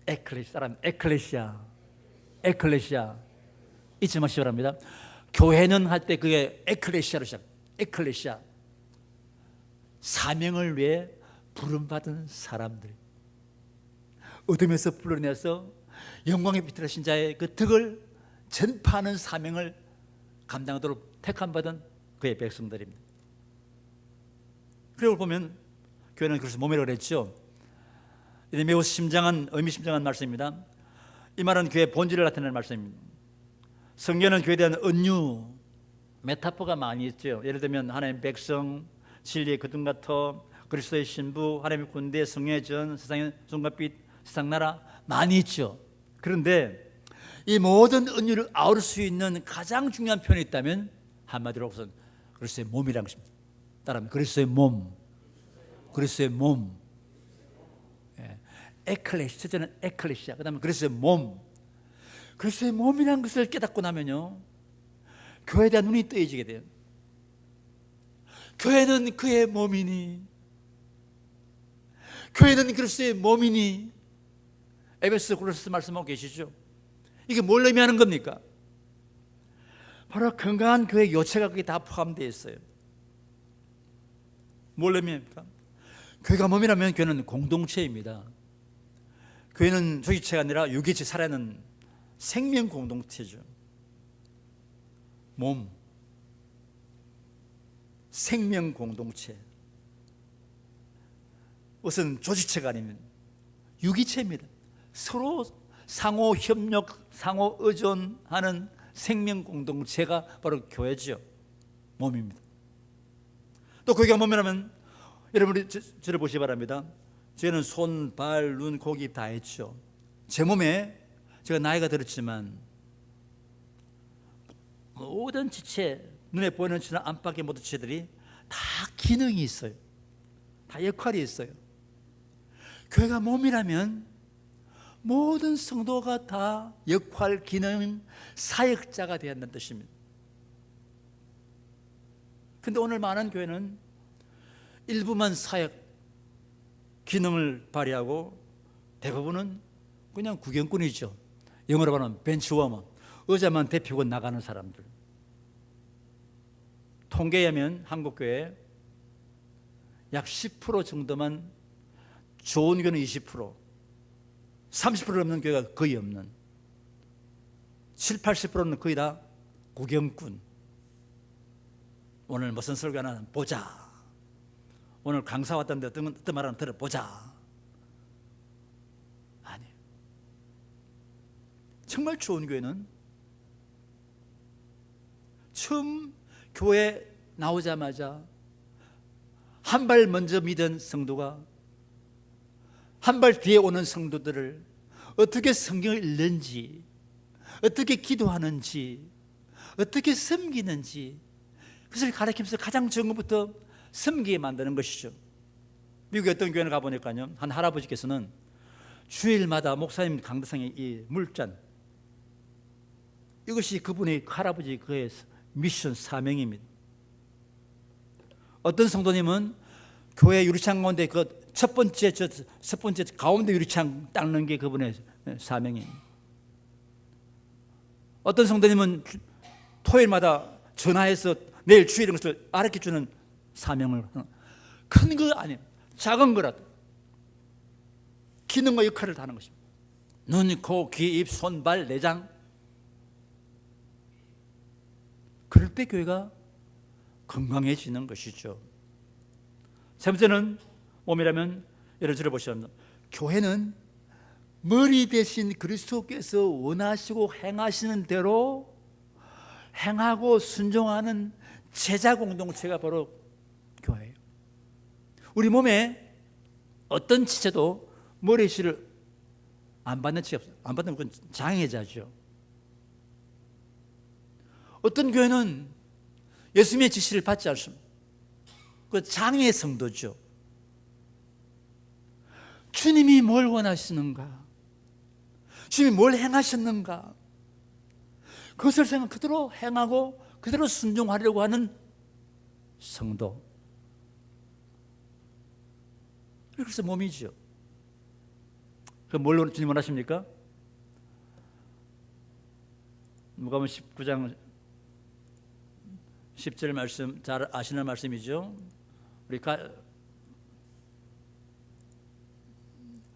에클레시아 잊지 마시기 바랍니다. 교회는 할 때 그게 에클레시아로 시작합니다. 에클레시아, 사명을 위해 부름받은 사람들, 어둠에서 불러내서 영광의 빛을 하신 자의 그 덕을 전파하는 사명을 감당하도록 택함받은 그의 백성들입니다. 그리고 보면 교회는 그래서 몸이라고 그랬죠. 이 매우 의미심장한 말씀입니다. 이 말은 교회의 본질을 나타내는 말씀입니다. 성경은 교회에 대한 은유, 메타포가 많이 있죠. 예를 들면 하나님의 백성, 진리의 거듭 같아, 그리스도의 신부, 하나님의 군대, 성령의 전, 세상의 손과 빛, 세상 나라 많이 있죠. 그런데 이 모든 은유를 아울 수 있는 가장 중요한 표현이 있다면 한마디로 우선 그리스도의 몸이라는 것입니다. 따라하면 그리스도의 몸, 그리스도의 몸. 에클레시아, 첫째는 에클레시아, 그 다음에 그리스도의 몸. 그리스도의 몸이라는 것을 깨닫고 나면요, 교회에 대한 눈이 뜨여지게 돼요. 교회는 그의 몸이니, 교회는 그리스도의 몸이니. 에베소 고린도서 말씀하고 계시죠. 이게 뭘 의미하는 겁니까? 바로 건강한 교회 요체가 거기 다 포함되어 있어요. 뭘 의미합니까? 교회가 몸이라면 교회는 공동체입니다. 교회는 조직체가 아니라 유기체, 살아있는 생명 공동체죠. 몸, 생명 공동체. 우선 조직체가 아니면 유기체입니다. 서로 상호 협력, 상호 의존하는 생명 공동체가 바로 교회죠. 몸입니다. 또 교회가 몸이라면 여러분이 저를 보시기 바랍니다. 저는 손, 발, 눈, 고기 다 했죠. 제 몸에 제가 나이가 들었지만 모든 지체, 눈에 보이는 지나 안팎의 모든 지체들이 다 기능이 있어요. 다 역할이 있어요. 교회가 몸이라면 모든 성도가 다 역할, 기능, 사역자가 되어야 한다는 뜻입니다. 그런데 오늘 많은 교회는 일부만 사역, 기능을 발휘하고 대부분은 그냥 구경꾼이죠. 영어로 말하면 벤치워머, 의자만 대피고 나가는 사람들. 통계에 의하면 한국교회 약 10% 정도만 좋은 교회는 20%, 30% 없는 교회가 거의 없는, 7, 80%는 거의 다 구경꾼. 오늘 무슨 설교 하나 보자, 오늘 강사 왔다는데 어떤 말 하나 들어보자. 아니에요. 정말 좋은 교회는 처음 교회 나오자마자 한 발 먼저 믿은 성도가 한 발 뒤에 오는 성도들을 어떻게 성경을 읽는지, 어떻게 기도하는지, 어떻게 섬기는지, 그것을 가르치면서 가장 좋은 것부터 섬기게 만드는 것이죠. 미국의 어떤 교회를 가보니까요, 한 할아버지께서는 주일마다 목사님 강대상의 이 물잔, 이것이 그분의 할아버지 그의 미션 사명입니다. 어떤 성도님은 교회 유리창 가운데 그 첫 번째 가운데 유리창 닦는 게 그분의 사명입니다. 어떤 성도님은 토요일마다 전화해서 내일 주일인 것을 알려주는 사명을, 큰 거 아니에요. 작은 거라도 기능과 역할을 다 하는 것입니다. 눈, 코, 귀, 입, 손, 발, 내장. 그럴 때 교회가 건강해지는 것이죠. 세 번째는 몸이라면 여러분 들어보시면 교회는 머리 대신 그리스도께서 원하시고 행하시는 대로 행하고 순종하는 제자 공동체가 바로 교회예요. 우리 몸에 어떤 지체도 머리실을 안 받는 지가 없어요. 안 받는 건 장애자죠. 어떤 교회는 예수님의 지시를 받지 않습니다. 그 장애 성도죠. 주님이 뭘 원하시는가, 주님이 뭘 행하셨는가, 그것을 생각 그대로 행하고 그대로 순종하려고 하는 성도. 그래서 몸이죠. 그 뭘로 주님 원하십니까? 누가복음 19장 10절 말씀 잘 아시는 말씀이죠. 우리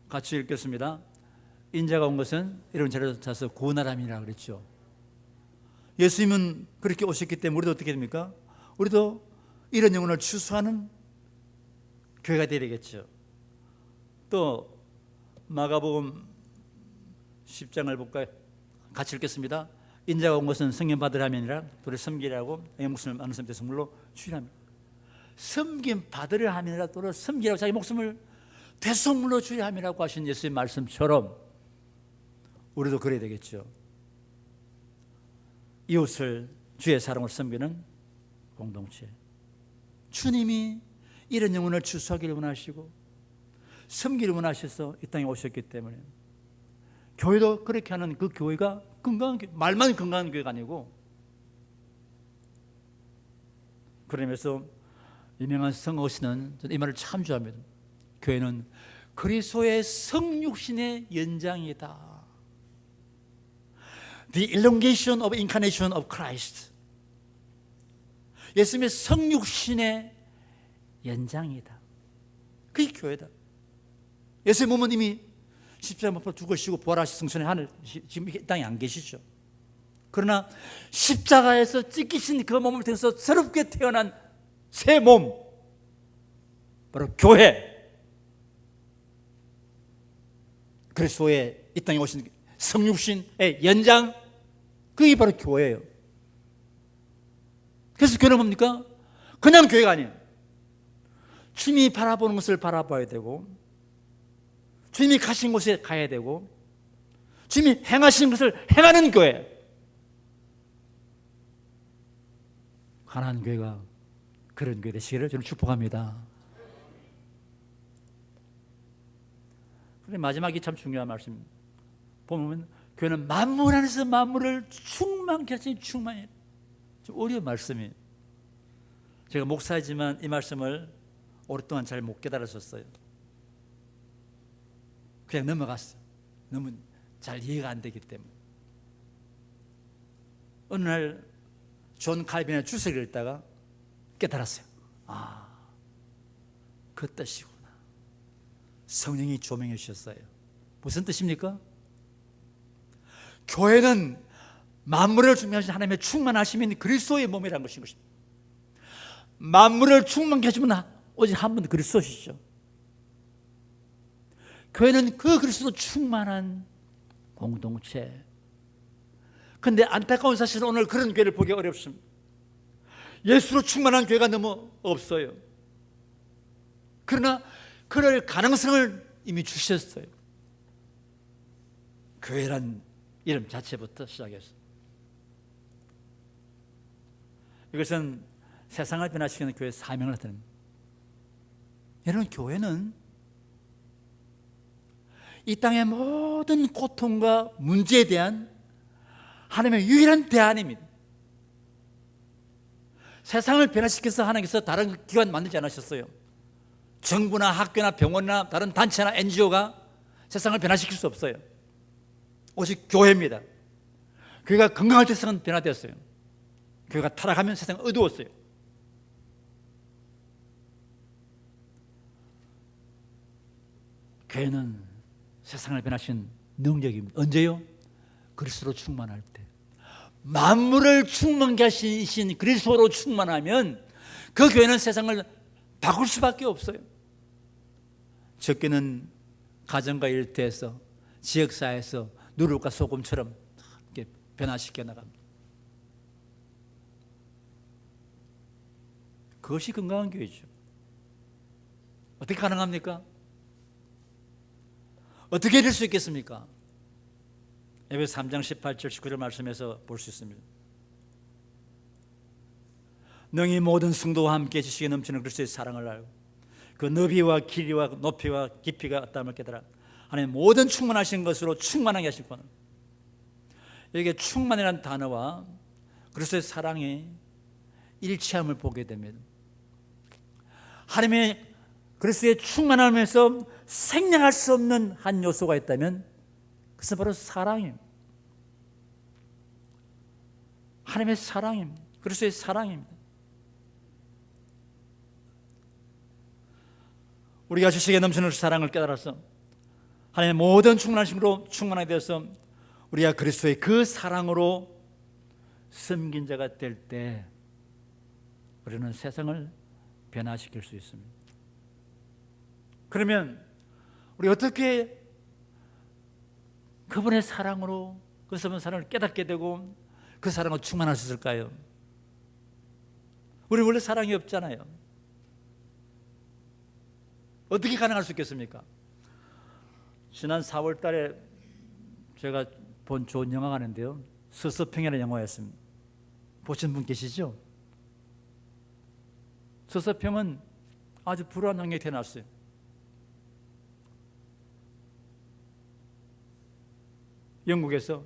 같이 읽겠습니다. 인자가 온 것은 이런 자를 찾아서 구원하람이라 그랬죠. 예수님은 그렇게 오셨기 때문에 우리도 어떻게 됩니까? 우리도 이런 영혼을 추수하는 교회가 되겠죠. 또 마가복음 10장을 볼까요? 같이 읽겠습니다. 인자가 온 것은 성령 받으라 함이니라. 도리 섬기라고 목숨을 많은 사람들 선물로 주리랍니다. 섬김 받으려 함이니라. 도리 섬기라고 자기 목숨을 대선물로 주려 함이라고 하신 예수의 말씀처럼 우리도 그래야 되겠죠. 이웃을 주의 사랑으로 섬기는 공동체. 주님이 이런 영혼을 추수하기를 원하시고 섬기를 원하셔서 이 땅에 오셨기 때문에 교회도 그렇게 하는 그 교회가 건강한 교회, 말만 건강한 교회가 아니고, 그러면서 유명한 성어시는 이 말을 참 좋아합니다. 교회는 그리스도의 성육신의 연장이다. The elongation of incarnation of Christ. 예수님의 성육신의 연장이다. 그게 교회다. 예수의 몸은 이미 십자가 못 박혀 죽으시고 부활하신 성천의 하늘, 지금 이 땅에 안 계시죠. 그러나 십자가에서 찢기신 그 몸을 통해서 새롭게 태어난 새 몸, 바로 교회. 그리스도의 이 땅에 오신 성육신의 연장, 그게 바로 교회예요. 그래서 교회는 뭡니까? 그냥 교회가 아니에요. 주님이 바라보는 것을 바라봐야 되고, 주님이 가신 곳에 가야 되고, 주님이 행하신 것을 행하는 교회. 가난한 교회가 그런 교회 되시기를 저는 축복합니다. 그런데 마지막이 참 중요한 말씀입니다. 보면 교회는 만물 안에서 만물을 충만케 하시는 충만이에요. 좀 어려운 말씀이에요. 제가 목사이지만 이 말씀을 오랫동안 잘 못 깨달았었어요. 그냥 넘어갔어요. 너무 잘 이해가 안 되기 때문에. 어느 날 존 칼빈의 주석을 읽다가 깨달았어요. 아, 그 뜻이구나. 성령이 조명해 주셨어요. 무슨 뜻입니까? 교회는 만물을 충만하신 하나님의 충만하심인 그리스도의 몸이라는 것인 것입니다. 만물을 충만케 해주면 오직 한 분 그리스도시죠. 교회는 그 그리스도 충만한 공동체. 그런데 안타까운 사실은 오늘 그런 교회를 보기 어렵습니다. 예수로 충만한 교회가 너무 없어요. 그러나 그럴 가능성을 이미 주셨어요. 교회란 이름 자체부터 시작했어요. 이것은 세상을 변화시키는 교회의 사명을 나타냅니다. 여러분, 교회는 이 땅의 모든 고통과 문제에 대한 하나님의 유일한 대안입니다. 세상을 변화시켜서 하나님께서 다른 기관 만들지 않으셨어요. 정부나 학교나 병원이나 다른 단체나 NGO가 세상을 변화시킬 수 없어요. 오직 교회입니다. 교회가 건강할 때 세상은 변화되었어요. 교회가 타락하면 세상은 어두웠어요. 교회는 세상을 변화시킨 능력입니다. 언제요? 그리스도로 충만할 때. 만물을 충만케 하신 그리스도로 충만하면 그 교회는 세상을 바꿀 수밖에 없어요. 적게는 가정과 일터에서, 지역사회에서 누룩과 소금처럼 이렇게 변화시켜 나갑니다. 그것이 건강한 교회죠. 어떻게 가능합니까? 어떻게 될 수 있겠습니까? 에베소 3장 18절 19절 말씀에서 볼 수 있습니다. 능히 모든 성도와 함께 지식에 넘치는 그리스도의 사랑을 알고 그 너비와 길이와 높이와 깊이가 어떠함을 깨달아 하나님 모든 충만하신 것으로 충만하게 하실 거는, 여기에 충만이라는 단어와 그리스도의 사랑의 일치함을 보게 됩니다. 하나님의 그리스도의 충만함에서 생략할 수 없는 한 요소가 있다면 그것은 바로 사랑입니다. 하나님의 사랑입니다. 그리스도의 사랑입니다. 우리가 지식에 넘치는 사랑을 깨달아서 하나님의 모든 충만하심으로 충만하게 되어서 우리가 그리스도의 그 사랑으로 섬긴 자가 될 때 우리는 세상을 변화시킬 수 있습니다. 그러면 우리 어떻게 그분의 사랑으로 그 사랑을 깨닫게 되고 그 사랑으로 충만할 수 있을까요? 우리 원래 사랑이 없잖아요. 어떻게 가능할 수 있겠습니까? 지난 4월 달에 제가 본 좋은 영화가 있는데요, 서서평이라는 영화였습니다. 보신 분 계시죠? 서서평은 아주 불우한 환경에 태어났어요. 영국에서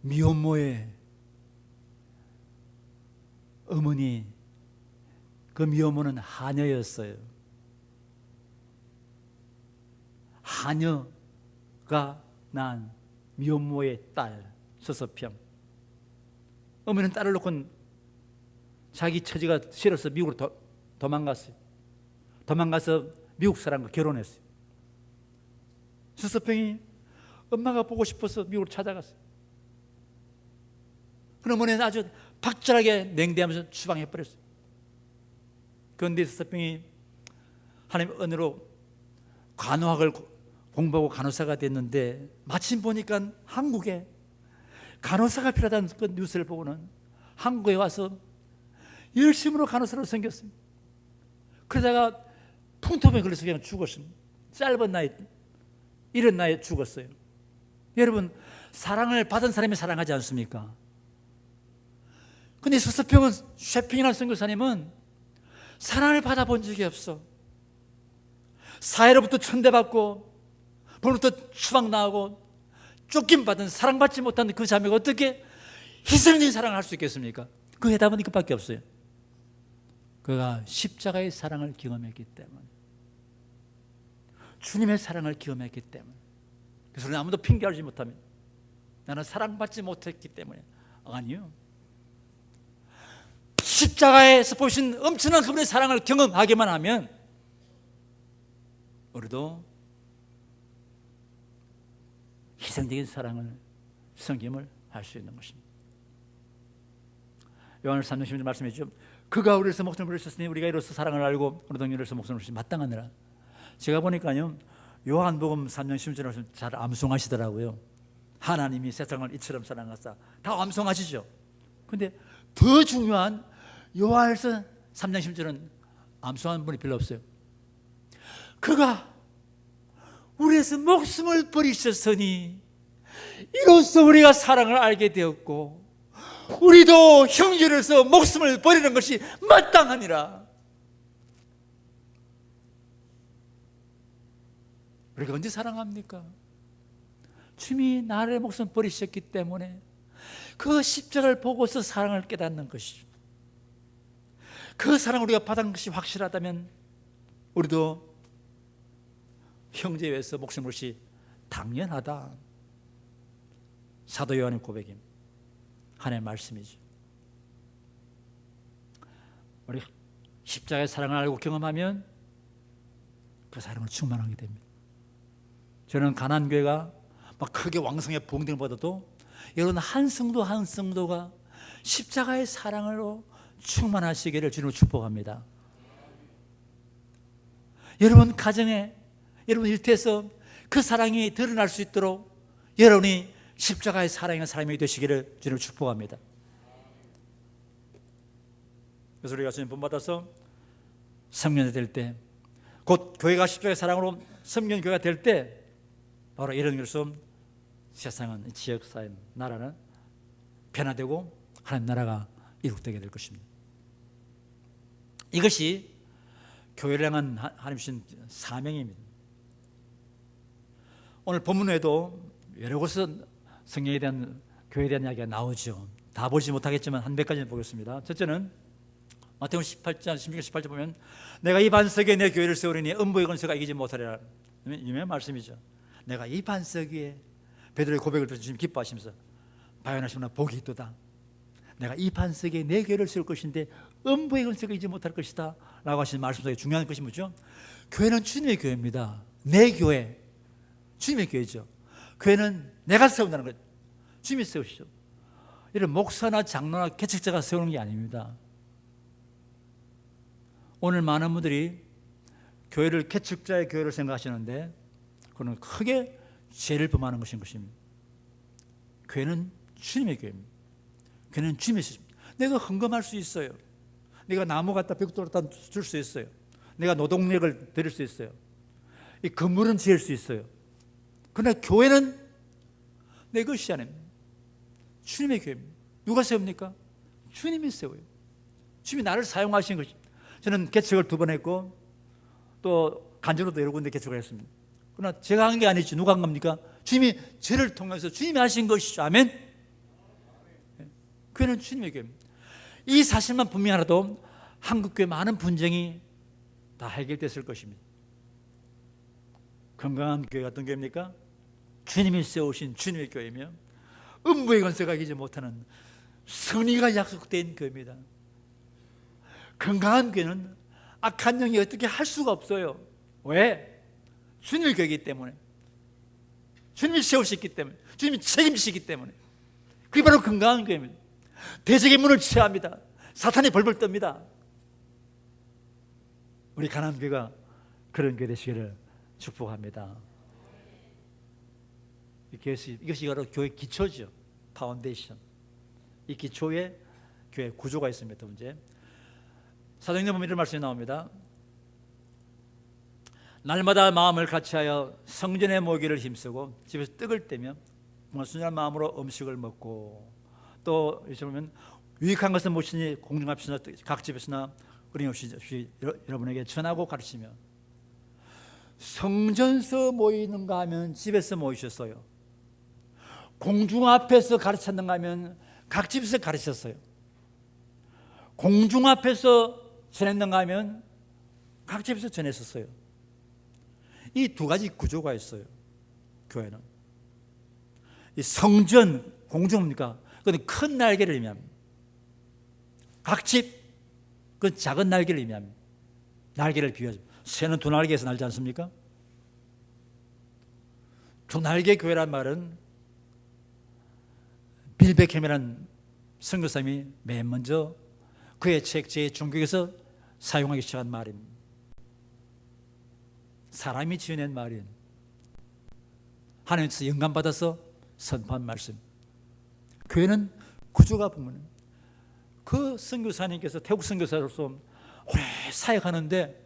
미혼모의 어머니, 그 미혼모는 하녀였어요. 하녀가 난 미혼모의 딸 서서평. 어머니는 딸을 놓고 자기 처지가 싫어서 미국으로 도망갔어요. 도망가서 미국 사람과 결혼했어요. 서서평이 엄마가 보고 싶어서 미국으로 찾아갔어요. 그럼 어머니는 아주 박절하게 냉대하면서 추방해버렸어요. 그런데 서서평이 하나님 은혜로 간호학을 공부하고 간호사가 됐는데, 마침 보니까 한국에 간호사가 필요하다는 그 뉴스를 보고는 한국에 와서 열심으로 간호사로 생겼습니다. 그러다가 풍토병에 걸려서 그냥 죽었습니다. 짧은 나이, 이런 나이에 죽었어요. 여러분, 사랑을 받은 사람이 사랑하지 않습니까? 근데 서서평은, 셰핑이라는 선교사님은 사랑을 받아본 적이 없어. 사회로부터 천대받고 부모로부터 추방당하고 쫓김받은, 사랑받지 못한 그 자매가 어떻게 희생적인 사랑을 할 수 있겠습니까? 그 해답은 이것밖에 없어요. 그가 십자가의 사랑을 경험했기 때문에, 주님의 사랑을 경험했기 때문에. 그래서 우리는 아무도 핑계하지 못합니다. 나는 사랑받지 못했기 때문에. 아니요, 십자가에서 보신 엄청난 그분의 사랑을 경험하기만 하면 우리도 희생적인 사랑을, 섬김을 할 수 있는 것입니다. 요한일서 3장 16절 말씀이죠. 그가 우리에서 목숨을 버리셨으니 우리가 이로써 사랑을 알고 우리 동료로서 목숨을 버리시 마땅하니라. 제가 보니까요, 요한복음 3장 16절을 잘 암송하시더라고요. 하나님이 세상을 이처럼 사랑하사. 다 암송하시죠. 근데 더 중요한 요한일서 3장 10절은 암송하는 분이 별로 없어요. 그가 우리에서 목숨을 버리셨으니 이로써 우리가 사랑을 알게 되었고 우리도 형제로서 목숨을 버리는 것이 마땅하니라. 우리가 언제 사랑합니까? 주님이 나를 목숨 버리셨기 때문에 그 십자가를 보고서 사랑을 깨닫는 것이죠. 그 사랑을 우리가 받은 것이 확실하다면 우리도 형제에 의해서 목숨을 것이 당연하다. 사도 요한의 고백입니다. 하나님의 말씀이죠. 우리 십자가의 사랑을 알고 경험하면 그 사랑을 충만하게 됩니다. 저는 가난교회가 막 크게 왕성하게 부흥됨을 받아도 여러분 한 성도 한 성도가 십자가의 사랑으로 충만하시기를 주님으로 축복합니다. 여러분 가정에, 여러분 일터에서 그 사랑이 드러날 수 있도록 여러분이 십자가의 사랑의 사람이 되시기를 주님으로 축복합니다. 그래서 우리가 주님 본받아서 성년이 될 때, 곧 교회가 십자가의 사랑으로 성년 교회가 될 때, 바로 이런 것으로 세상은, 지역사회, 나라는 변화되고 하나님 나라가 이룩되게 될 것입니다. 이것이 교회를 향한 하나님 주신 사명입니다. 오늘 본문에도 여러 곳에서 성령에 대한, 교회에 대한 이야기가 나오죠. 다 보지 못하겠지만 한 몇 가지는 보겠습니다. 첫째는 마태복음 18장 16절 18절 보면 내가 이 반석에 내 교회를 세우리니 음부의 권세가 이기지 못하리라. 유명한 말씀이죠. 내가 이 반석 위에, 베드로의 고백을 들으시면 주님 기뻐하시면서 바요나시구나 복이 있도다. 내가 이 반석에 내 교회를 세울 것인데 음부의 권세가 이기지 못할 것이다 라고 하시는 말씀 속에 중요한 것이 뭐죠? 교회는 주님의 교회입니다. 내 교회, 주님의 교회죠. 교회는 내가 세운다는 거죠. 주님이 세우시죠. 이런 목사나 장로나 개척자가 세우는 게 아닙니다. 오늘 많은 분들이 교회를 개척자의 교회를 생각하시는데 그는 크게 죄를 범하는 것인 것입니다. 교회는 주님의 교회입니다. 교회는 주님의 것입니다. 내가 헌금할 수 있어요. 내가 나무 갖다 벽돌 갖다 줄 수 있어요. 내가 노동력을 드릴 수 있어요. 이 건물은 지을 수 있어요. 그러나 교회는 내 것이 아닙니다. 주님의 교회입니다. 누가 세웁니까? 주님이 세워요. 주님이 나를 사용하신 것입니다. 저는 개척을 2번 했고 또 간주로도 여러 군데 개척을 했습니다. 그러나 제가 한 게 아니지 누가 한 겁니까? 주님이 저를 통해서 주님이 하신 것이죠. 아멘. 교회는 주님의 교회입니다. 이 사실만 분명하라도 한국교회 많은 분쟁이 다 해결됐을 것입니다. 건강한 교회가 어떤 교회입니까? 주님이 세우신 주님의 교회이며 음부의 권세가 이기지 못하는 선의가 약속된 교회입니다. 건강한 교회는 악한 영이 어떻게 할 수가 없어요. 왜? 주님의 교회이기 때문에, 주님이 세우셨기 때문에, 주님이 책임지시기 때문에. 그게 바로 건강한 교회입니다. 대적의 문을 취합니다. 사탄이 벌벌 떱니다. 우리 가나안 교회가 그런 교회 되시기를 축복합니다. 이것이 바로 교회 기초죠. 파운데이션. 이 기초에 교회 구조가 있습니다. 두 번째, 사도행전 보면 이런 말씀이 나옵니다. 날마다 마음을 같이하여 성전에 모이기를 힘쓰고 집에서 떡을 떼며 순전한 마음으로 음식을 먹고, 또 여기 보면 유익한 것은 무엇이니 공중 앞에서나 각 집에서나 끊임없이 여러분에게 전하고 가르치며. 성전서 모이는가 하면 집에서 모이셨어요. 공중 앞에서 가르쳤는가 하면 각 집에서 가르쳤어요. 공중 앞에서 전했는가 하면 각 집에서 전했었어요. 이 2가지 구조가 있어요. 교회는 이 성전, 공중입니까? 그건 큰 날개를 의미합니다. 각 집, 그건 작은 날개를 의미합니다. 날개를 비유하죠. 새는 2날개에서 날지 않습니까? 2날개 교회란 말은 빌 베켐이라는 선교사님이 맨 먼저 그의 책 제 종교에서 사용하기 시작한 말입니다. 사람이 지어낸 말이에요. 하나님께서 영감받아서 선포한 말씀. 교회는 구조가 보면 그 선교사님께서 태국 선교사로서 오래 사역하는데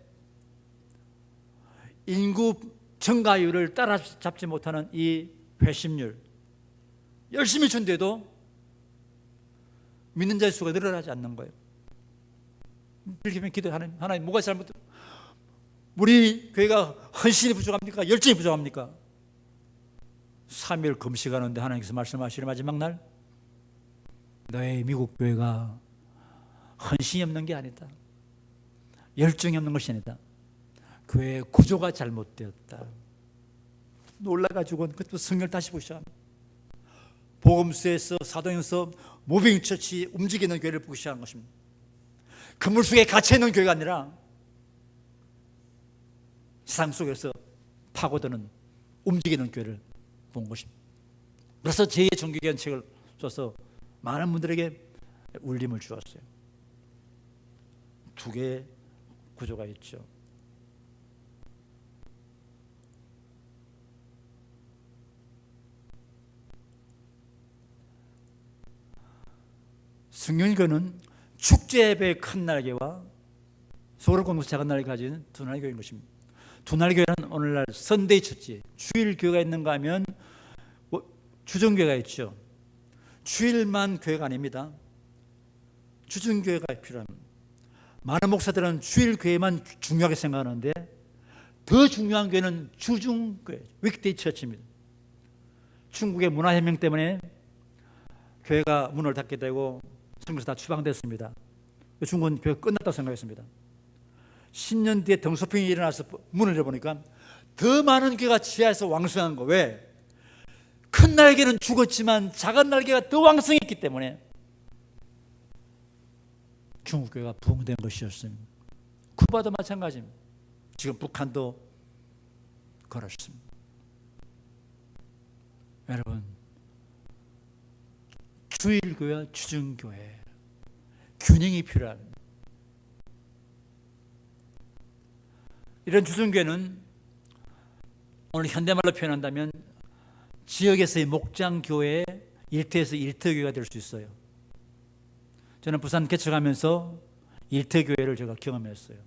인구 증가율을 따라잡지 못하는 이 회심률, 열심히 준데도 믿는 자의 수가 늘어나지 않는 거예요. 이렇게 기도하는 하나님, 뭐가 잘못돼? 우리 교회가 헌신이 부족합니까? 열정이 부족합니까? 3일 금식하는데 하나님께서 말씀하시는 마지막 날, 너의 미국 교회가 헌신이 없는 게 아니다, 열정이 없는 것이 아니다, 교회의 구조가 잘못되었다. 놀라가지고는 그것도 성경을 다시 보시죠. 복음서에서 사도행서 무빙처치 움직이는 교회를 보기 시작한 것입니다. 그물 속에 갇혀있는 교회가 아니라 세상 속에서 파고드는 움직이는 교회를 본 것입니다. 그래서 제2종교개헌책을 써서 많은 분들에게 울림을 주었어요. 2개의 구조가 있죠. 성경일교는 축제 예배의 큰 날개와 소그룹 공동체 작은 날개 가진 2날개인 것입니다. 2날개는 오늘날 선데이 처치, 주일 교회가 있는가 하면 주정교회가 있죠. 주일만 교회가 아닙니다. 주정교회가 필요합니다. 많은 목사들은 주일 교회만 중요하게 생각하는데 더 중요한 교회는 주중교회, 위크데이 처치입니다. 중국의 문화혁명 때문에 교회가 문을 닫게 되고 선교사 다 추방됐습니다. 중국은 교회 끝났다고 생각했습니다. 10년 뒤에 덩소평이 일어나서 문을 열어보니까 더 많은 교회가 지하에서 왕성한 거. 왜? 큰 날개는 죽었지만 작은 날개가 더 왕성했기 때문에 중국 교회가 부흥된 것이었습니다. 쿠바도 마찬가지입니다. 지금 북한도 그렇습니다. 여러분, 주일교회와 주중교회 균형이 필요합니다. 이런 주중교회는 오늘 현대말로 표현한다면 지역에서의 목장교회, 일터에서 일터교회가 될 수 있어요. 저는 부산 개척하면서 일터교회를 제가 경험했어요.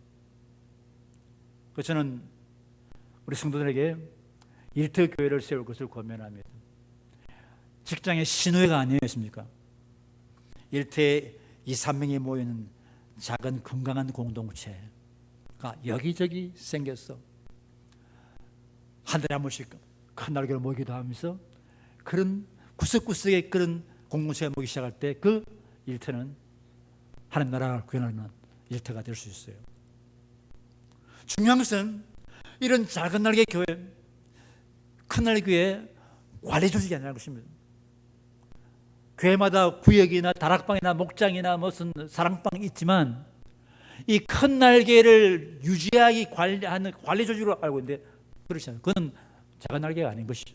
그래서 저는 우리 성도들에게 일터교회를 세울 것을 권면합니다. 직장의 신호회가 아니었습니까? 일터에 2, 3명이 모이는 작은 건강한 공동체가 여기저기 생겼어. 한 달에 한 번씩 큰 날개를 모이기도 하면서 그런 구석구석의 그런 공동체가 모이기 시작할 때 그 일터는 하나님 나라를 구현하는 일터가 될 수 있어요. 중요한 것은 이런 작은 날개 교회, 큰 날개 교회 관리 조직이 아니라는 것입니다. 교회마다 구역이나 다락방이나 목장이나 무슨 사랑방이 있지만 이 큰 날개를 유지하기 관리하는 관리 조직으로 알고 있는데 그렇지 않아요. 그건 작은 날개가 아닌 것이죠.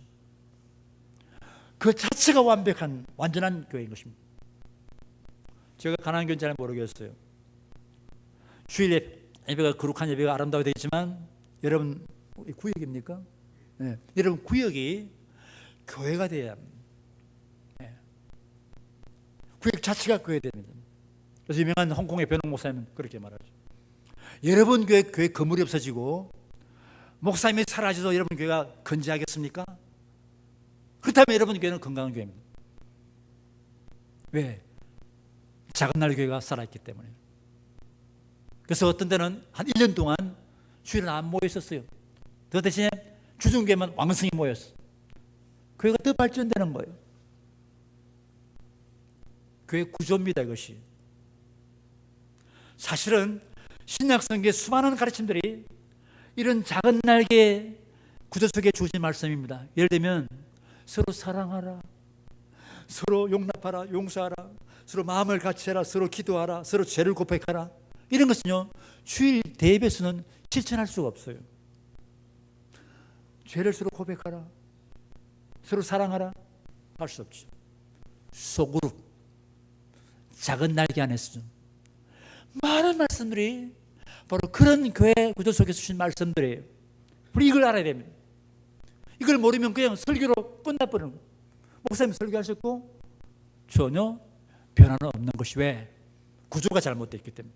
그 자체가 완벽한 완전한 교회인 것입니다. 제가 가나안 교회는 잘 모르겠어요. 주일 예배가 거룩한 예배가 아름다워 되겠지만 여러분 구역입니까? 네. 여러분 구역이 교회가 돼야 합니다. 네. 구역 자체가 교회 됩니다. 그래서 유명한 홍콩의 변홍 목사님은 그렇게 말하죠. 여러분 교회 건물이 없어지고 목사님이 사라져도 여러분 교회가 건재하겠습니까? 그렇다면 여러분 교회는 건강한 교회입니다. 왜? 작은 날 교회가 살아있기 때문에. 그래서 어떤 때는 한 1년 동안 주일은 안 모였었어요. 그 대신에 주중교회만 왕성히 모였어. 교회가 더 발전되는 거예요. 교회 구조입니다, 이것이. 사실은 신약성경의 수많은 가르침들이 이런 작은 날개 구조 속에 주신 말씀입니다. 예를 들면 서로 사랑하라, 서로 용납하라, 용서하라, 서로 마음을 같이 해라, 서로 기도하라, 서로 죄를 고백하라. 이런 것은요 주일 대예배에서는 실천할 수가 없어요. 죄를 서로 고백하라, 서로 사랑하라 할 수 없죠. 소그룹 작은 날개 안에서 많은 말씀들이 바로 그런 교회 구조 속에서 주신 말씀들이에요. 우리 이걸 알아야 됩니다. 이걸 모르면 그냥 설교로 끝나버리는 거예요. 목사님 설교하셨고 전혀 변화는 없는 것이 왜? 구조가 잘못되어 있기 때문에.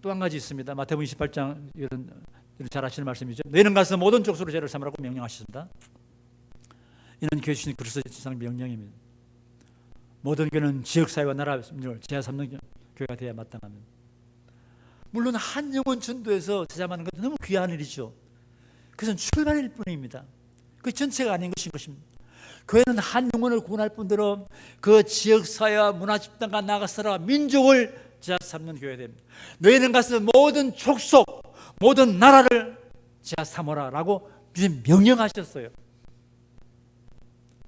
또 한 가지 있습니다. 마태복음 28장 이런 잘 아시는 말씀이죠. 너희는 가서 모든 족속으로 죄를 삼으라고 명령하셨습니다. 이는 교회 주신 그리스도의 명령입니다. 모든 교회는 지역사회와 나라 제자 삼는 교회가 되어야 마땅합니다. 물론 한 영혼 전도에서 제자하는 것도 너무 귀한 일이죠. 그것은 출발일 뿐입니다. 그 전체가 아닌 것인 것입니다. 교회는 한 영혼을 구원할 뿐더러 그 지역사회와 문화집단과 나가서라 민족을 제자 삼는 교회가 됩니다. 너희는 가서 모든 족속, 모든 나라를 제자 삼으라 라고 명령하셨어요.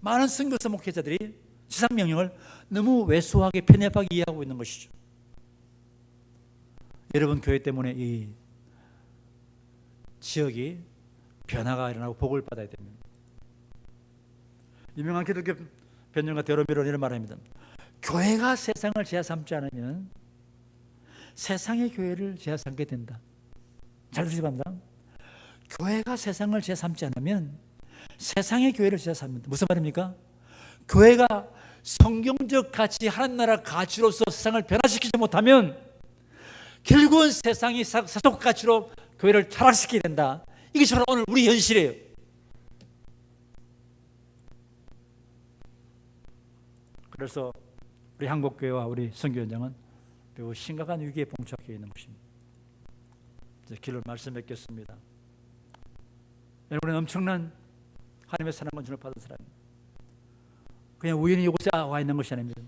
많은 선교사 목회자들이 지상명령을 너무 왜소하게 편협하게 이해하고 있는 것이죠. 여러분 교회 때문에 이 지역이 변화가 일어나고 복을 받아야 됩니다. 유명한 기독교 변증가 데로미로는 이런 말합니다. 교회가 세상을 제자 삼지 않으면 세상의 교회를 제자 삼게 된다. 잘 들으시기 바랍니다. 교회가 세상을 제자 삼지 않으면 세상의 교회를 제자 삼는다. 무슨 말입니까? 교회가 성경적 가치, 하나님 나라 가치로서 세상을 변화시키지 못하면 결국은 세상이 세속 가치로 교회를 타락시키게 된다. 이게 바로 오늘 우리 현실이에요. 그래서 우리 한국교회와 우리 선교현장은 매우 심각한 위기에 봉착해 있는 것입니다. 이제 길을 말씀 맺겠습니다. 여러분은 엄청난 하나님의 사랑과 은혜를 받은 사람입니다. 그냥 우연히 이곳에 와 있는 것이 아닙니다.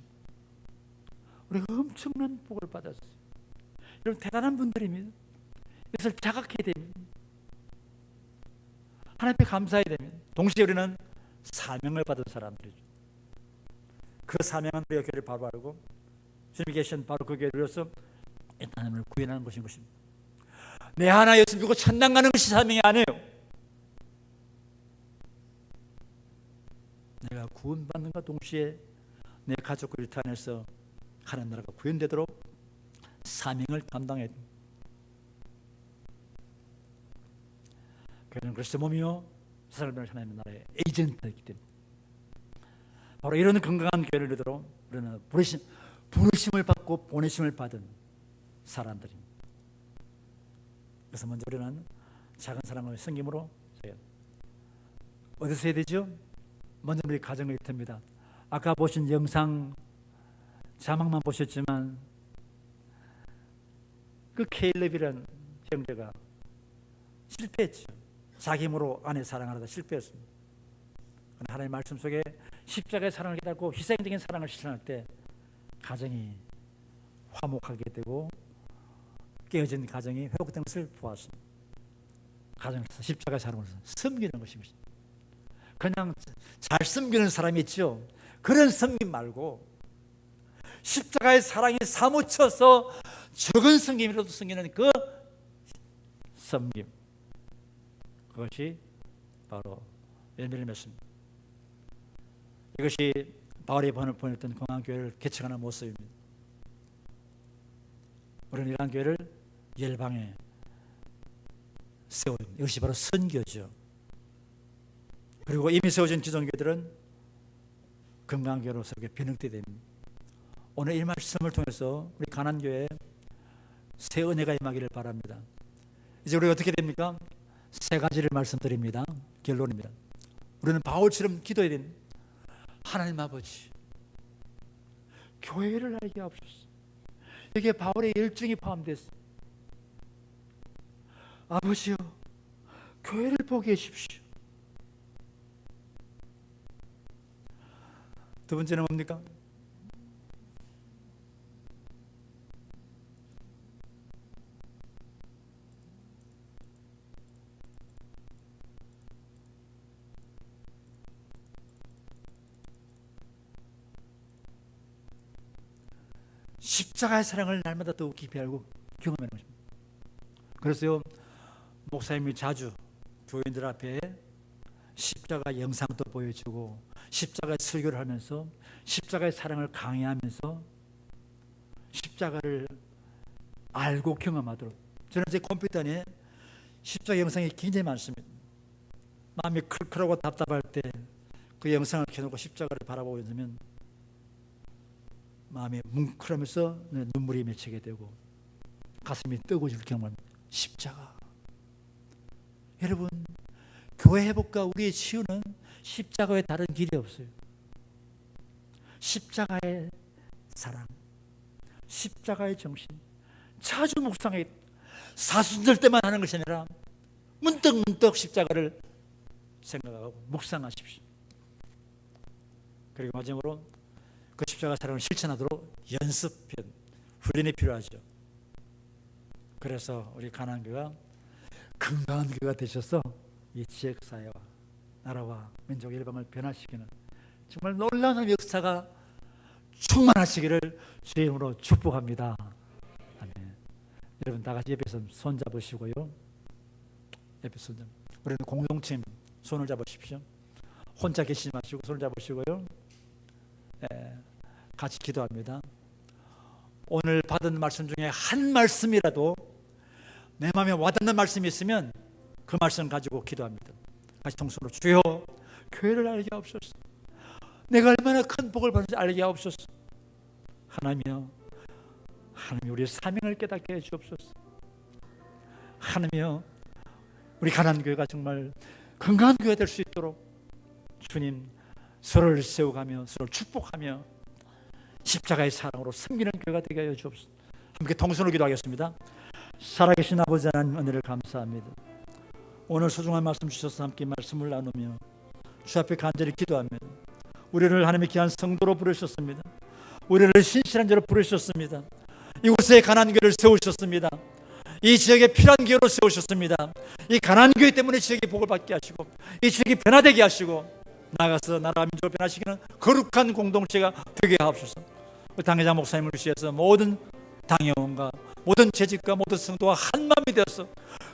우리가 엄청난 복을 받았어요. 여러분 대단한 분들입니다. 이것을 자각해야 됩니다. 하나님 앞에 감사해야 됩니다. 동시에 우리는 사명을 받은 사람들이죠. 그 사명은 우리가 교회를 바로 알고 주님이 계신 바로 그 교회를 위해서 하나님을 구현하는 것인 것입니다. 내 하나 예수 믿고 천당 가는 것이 사명이 아니에요. 내가 구원받는과 동시에 내 가족과 일터 안에서 하나님 나라가 구현되도록 사명을 감당해야 됩니다. 교회는 그리스도 몸이요 사람을 하나님의 나라의 에이전트이기 때문에 바로 이런 건강한 교회를 이루도록 우리는 부르심을 받고 보내심을 받은 사람들입니다. 그래서 먼저 우리는 작은 사랑을 섬김으로 어디서 해야 되죠? 먼저 우리 가정을 듭니다. 아까 보신 영상 자막만 보셨지만 그 케일렙이라는 형제가 실패했죠. 자기 힘으로 아내 사랑하다 실패했습니다. 그러나 하나님의 말씀 속에 십자가의 사랑을 깨닫고 희생적인 사랑을 실천할 때 가정이 화목하게 되고 깨어진 가정이 회복된 것을 보았습니다. 가정에서 십자가의 사랑을 섬기는 것입니다. 그냥 잘 섬기는 사람이 있죠. 그런 섬김 말고 십자가의 사랑이 사무쳐서 적은 섬김이라도 섬기는 그 섬김, 그것이 바로 열매를 맺습니다. 이것이 바울이 보냈던 건강한 교회를 개척하는 모습입니다. 우리는 이러한 교회를 열방에 세우는 이것이 바로 선교죠. 그리고 이미 세워진 기존 교회들은 건강한 교회로서 변형되어야 됩니다. 오늘 이 말씀을 통해서 우리 가난교회에 새 은혜가 임하기를 바랍니다. 이제 우리가 어떻게 됩니까? 세 가지를 말씀드립니다. 결론입니다. 우리는 바울처럼 기도해야 됩니다. 하나님 아버지, 교회를 알게 하옵소서. 여기에 바울의 열정이 포함됐어. 아버지요, 교회를 보게 해주십시오. 두 번째는 뭡니까? 십자가의 사랑을 날마다 더욱 깊이 알고 경험하는 것입니다. 그래서요, 목사님이 자주 교인들 앞에 십자가 영상도 보여주고 십자가의 설교를 하면서 십자가의 사랑을 강의하면서 십자가를 알고 경험하도록, 저는 제 컴퓨터 안에 십자가 영상이 굉장히 많습니다. 마음이 클클하고 답답할 때 그 영상을 켜놓고 십자가를 바라보고 있으면 마음이 뭉클하면서 눈물이 맺히게 되고 가슴이 뜨거워질 경험합니다. 십자가. 여러분, 교회 회복과 우리의 치유는 십자가의 다른 길이 없어요. 십자가의 사랑, 십자가의 정신, 자주 묵상해. 사순절 때만 하는 것이 아니라 문득문득 십자가를 생각하고 묵상하십시오. 그리고 마지막으로 그 십자가 사랑을 실천하도록 연습편, 훈련이 필요하죠. 그래서 우리 가난교회가 건강한 교회가 되셔서 이 지역사회와 나라와 민족 일방을 변화시키는 정말 놀라운 역사가 충만하시기를 주의 이름으로 축복합니다. 아멘. 여러분 다 같이 옆에서 손 잡으시고요. 옆에 손 잡. 우리는 공동체 손을 잡으십시오. 혼자 계시지 마시고 손을 잡으시고요. 같이 기도합니다. 오늘 받은 말씀 중에 한 말씀이라도 내 마음에 와닿는 말씀이 있으면 그 말씀 가지고 기도합니다. 같이 통성으로 주여 교회를 알게 하옵소서. 내가 얼마나 큰 복을 받는지 알게 하옵소서. 하나님이여, 하나님 우리의 사명을 깨닫게 해 주옵소서. 하나님이여, 우리 가난한 교회가 정말 건강한 교회가 될 수 있도록 주님 서로를 세워가며 서로를 축복하며 십자가의 사랑으로 섬기는 교회가 되게 하여 주옵소서. 함께 통성으로 기도하겠습니다. 살아계신 아버지 하나님, 은혜를 감사합니다. 오늘 소중한 말씀 주셔서 함께 말씀을 나누며 주 앞에 간절히 기도합니다. 우리를 하나님의 귀한 성도로 부르셨습니다. 우리를 신실한 자로 부르셨습니다. 이곳에 가난한 교회를 세우셨습니다. 이 지역에 필요한 교회로 세우셨습니다. 이 가난한 교회 때문에 지역이 복을 받게 하시고 이 지역이 변화되게 하시고 나아가서 나라와 민족을 변화시키는 거룩한 공동체가 되게 하옵소서. 당회장 목사님을 위해서 모든 당회원과 모든 재직과 모든 성도와 한마음이 되어서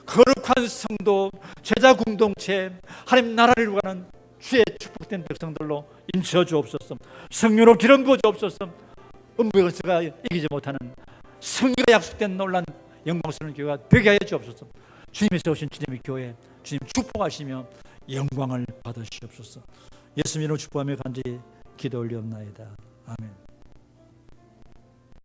거룩한 성도, 제자 공동체, 하나님 나라를 이루어가는 주의 축복된 백성들로 인쳐 주옵소서. 성령으로 기름 부어 주옵소서. 음부에서가 이기지 못하는 승리가 약속된 놀란 영광스러운 교회가 되게 하여 주옵소서. 주님이 세우신 주님의 교회, 주님 축복하시며 영광을 받으시옵소서. 예수님으로 축복하며 간절히 기도 올리옵나이다. 아멘.